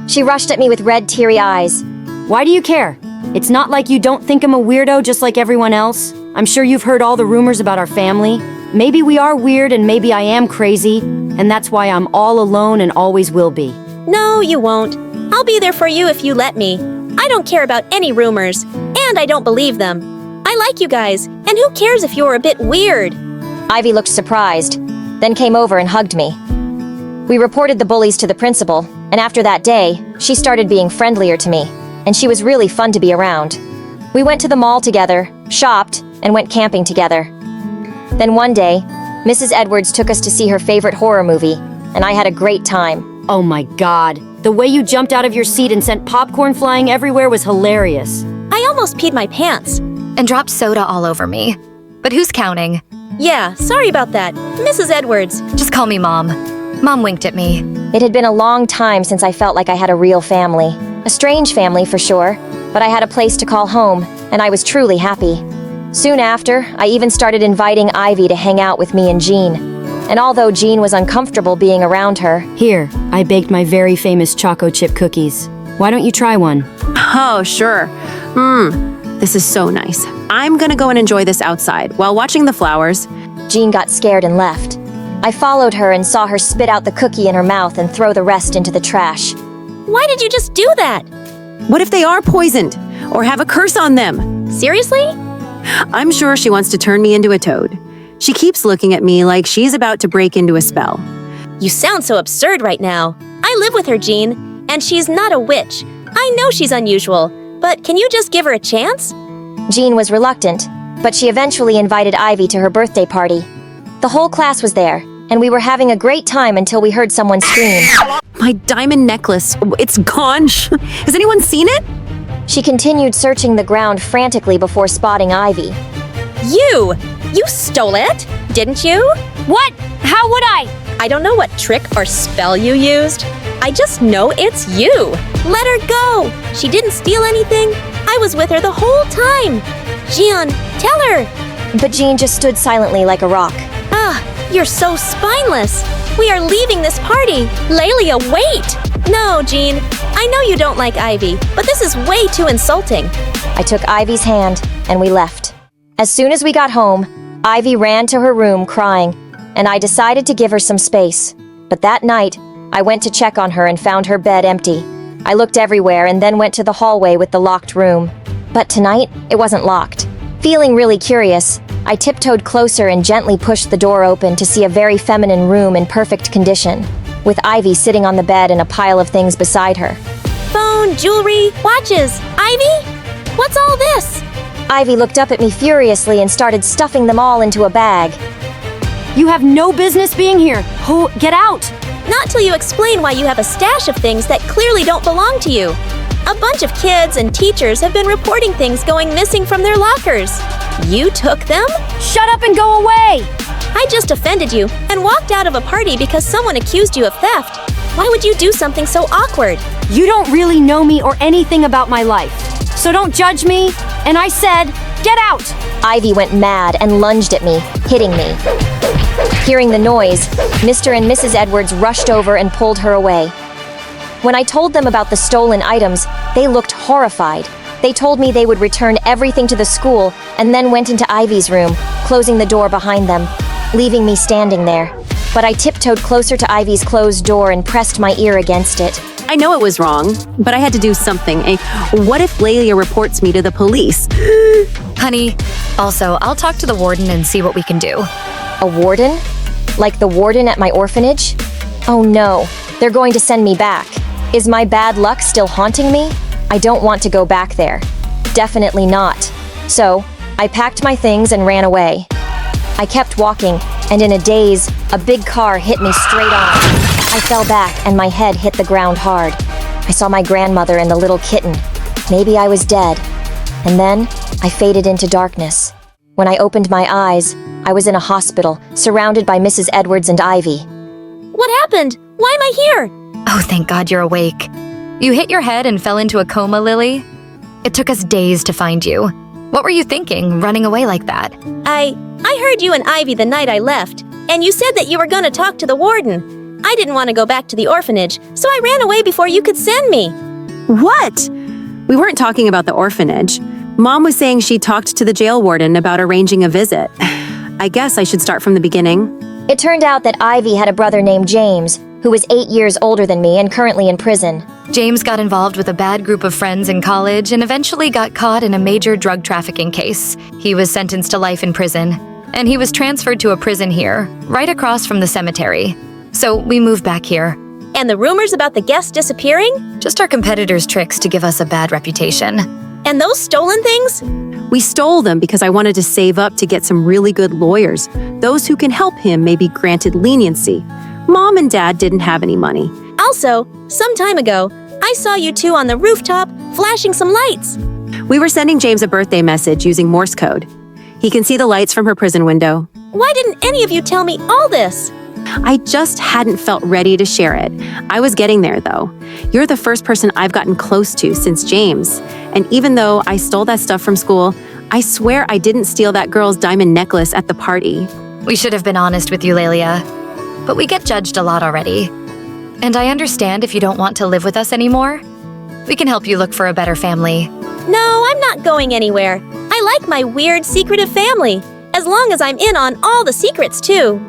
[SPEAKER 5] She rushed at me with red, teary eyes.
[SPEAKER 8] Why do you care? It's not like you don't think I'm a weirdo just like everyone else. I'm sure you've heard all the rumors about our family. Maybe we are weird and maybe I am crazy, and that's why I'm all alone and always will be.
[SPEAKER 1] No, you won't. I'll be there for you if you let me. I don't care about any rumors, and I don't believe them. I like you guys, and who cares if you're a bit weird?
[SPEAKER 5] Ivy looked surprised, then came over and hugged me. We reported the bullies to the principal, and after that day, she started being friendlier to me, and she was really fun to be around. We went to the mall together, shopped, and went camping together. Then one day, Mrs. Edwards took us to see her favorite horror movie, and I had a great time.
[SPEAKER 8] Oh my god, the way you jumped out of your seat and sent popcorn flying everywhere was hilarious.
[SPEAKER 1] I almost peed my pants.
[SPEAKER 6] And dropped soda all over me. But who's counting?
[SPEAKER 1] Yeah, sorry about that. Mrs. Edwards.
[SPEAKER 6] Just call me Mom. Mom winked at me.
[SPEAKER 5] It had been a long time since I felt like I had a real family. A strange family for sure, but I had a place to call home, and I was truly happy. Soon after, I even started inviting Ivy to hang out with me and Jean. And although Jean was uncomfortable being around her...
[SPEAKER 8] Here, I baked my very famous choco chip cookies. Why don't you try one?
[SPEAKER 15] Oh, sure. This is so nice. I'm gonna go and enjoy this outside while watching the flowers.
[SPEAKER 5] Jean got scared and left. I followed her and saw her spit out the cookie in her mouth and throw the rest into the trash.
[SPEAKER 1] Why did you just do that?
[SPEAKER 15] What if they are poisoned or have a curse on them?
[SPEAKER 1] Seriously?
[SPEAKER 15] I'm sure she wants to turn me into a toad. She keeps looking at me like she's about to break into a spell.
[SPEAKER 1] You sound so absurd right now. I live with her, Jean, and she's not a witch. I know she's unusual, but can you just give her a chance?
[SPEAKER 5] Jean was reluctant, but she eventually invited Ivy to her birthday party. The whole class was there, and we were having a great time until we heard someone scream.
[SPEAKER 15] My diamond necklace, it's gone. Has anyone seen it?
[SPEAKER 5] She continued searching the ground frantically before spotting Ivy.
[SPEAKER 1] You stole it, didn't you?
[SPEAKER 8] What? How would I?
[SPEAKER 1] I don't know what trick or spell you used. I just know it's you. Let her go. She didn't steal anything. I was with her the whole time. Jean, tell her.
[SPEAKER 5] But Jean just stood silently like a rock.
[SPEAKER 1] You're so spineless. We are leaving this party. Leia, wait. No, Jean. I know you don't like Ivy, but this is way too insulting.
[SPEAKER 5] I took Ivy's hand, and we left. As soon as we got home, Ivy ran to her room crying, and I decided to give her some space. But that night, I went to check on her and found her bed empty. I looked everywhere and then went to the hallway with the locked room. But tonight, it wasn't locked. Feeling really curious, I tiptoed closer and gently pushed the door open to see a very feminine room in perfect condition, with Ivy sitting on the bed and a pile of things beside her.
[SPEAKER 1] Phone, jewelry, watches. Ivy? What's all this?
[SPEAKER 5] Ivy looked up at me furiously and started stuffing them all into a bag.
[SPEAKER 8] You have no business being here. Get out!
[SPEAKER 1] Not till you explain why you have a stash of things that clearly don't belong to you. A bunch of kids and teachers have been reporting things going missing from their lockers. You took them?
[SPEAKER 8] Shut up and go away!
[SPEAKER 1] I just offended you and walked out of a party because someone accused you of theft. Why would you do something so awkward?
[SPEAKER 8] You don't really know me or anything about my life. So don't judge me. And I said, get out!
[SPEAKER 5] Ivy went mad and lunged at me, hitting me. Hearing the noise, Mr. and Mrs. Edwards rushed over and pulled her away. When I told them about the stolen items, they looked horrified. They told me they would return everything to the school and then went into Ivy's room, closing the door behind them, leaving me standing there. But I tiptoed closer to Ivy's closed door and pressed my ear against it.
[SPEAKER 15] I know it was wrong, but I had to do something. What if Leia reports me to the police?
[SPEAKER 6] Honey, also, I'll talk to the warden and see what we can do.
[SPEAKER 5] A warden? Like the warden at my orphanage? Oh no, they're going to send me back. Is my bad luck still haunting me? I don't want to go back there. Definitely not. So, I packed my things and ran away. I kept walking, and in a daze, a big car hit me straight on. I fell back and my head hit the ground hard. I saw my grandmother and the little kitten. Maybe I was dead. And then, I faded into darkness. When I opened my eyes, I was in a hospital, surrounded by Mrs. Edwards and Ivy.
[SPEAKER 1] What happened? Why am I here?
[SPEAKER 6] Oh, thank God you're awake. You hit your head and fell into a coma, Lily? It took us days to find you. What were you thinking, running away like that?
[SPEAKER 1] I heard you and Ivy the night I left, and you said that you were going to talk to the warden. I didn't want to go back to the orphanage, so I ran away before you could send me.
[SPEAKER 15] What? We weren't talking about the orphanage. Mom was saying she talked to the jail warden about arranging a visit. I guess I should start from the beginning.
[SPEAKER 5] It turned out that Ivy had a brother named James, who was 8 years older than me and currently in prison.
[SPEAKER 6] James got involved with a bad group of friends in college and eventually got caught in a major drug trafficking case. He was sentenced to life in prison, and he was transferred to a prison here, right across from the cemetery. So we moved back here.
[SPEAKER 1] And the rumors about the guest disappearing?
[SPEAKER 6] Just our competitors' tricks to give us a bad reputation.
[SPEAKER 1] And those stolen things?
[SPEAKER 15] We stole them because I wanted to save up to get some really good lawyers. Those who can help him may be granted leniency. Mom and Dad didn't have any money.
[SPEAKER 1] Also, some time ago, I saw you two on the rooftop flashing some lights.
[SPEAKER 15] We were sending James a birthday message using Morse code. He can see the lights from her prison window.
[SPEAKER 1] Why didn't any of you tell me all this?
[SPEAKER 15] I just hadn't felt ready to share it. I was getting there, though. You're the first person I've gotten close to since James. And even though I stole that stuff from school, I swear I didn't steal that girl's diamond necklace at the party.
[SPEAKER 6] We should have been honest with you, Leia. But we get judged a lot already. And I understand if you don't want to live with us anymore. We can help you look for a better family.
[SPEAKER 1] No, I'm not going anywhere. I like my weird, secretive family, as long as I'm in on all the secrets, too.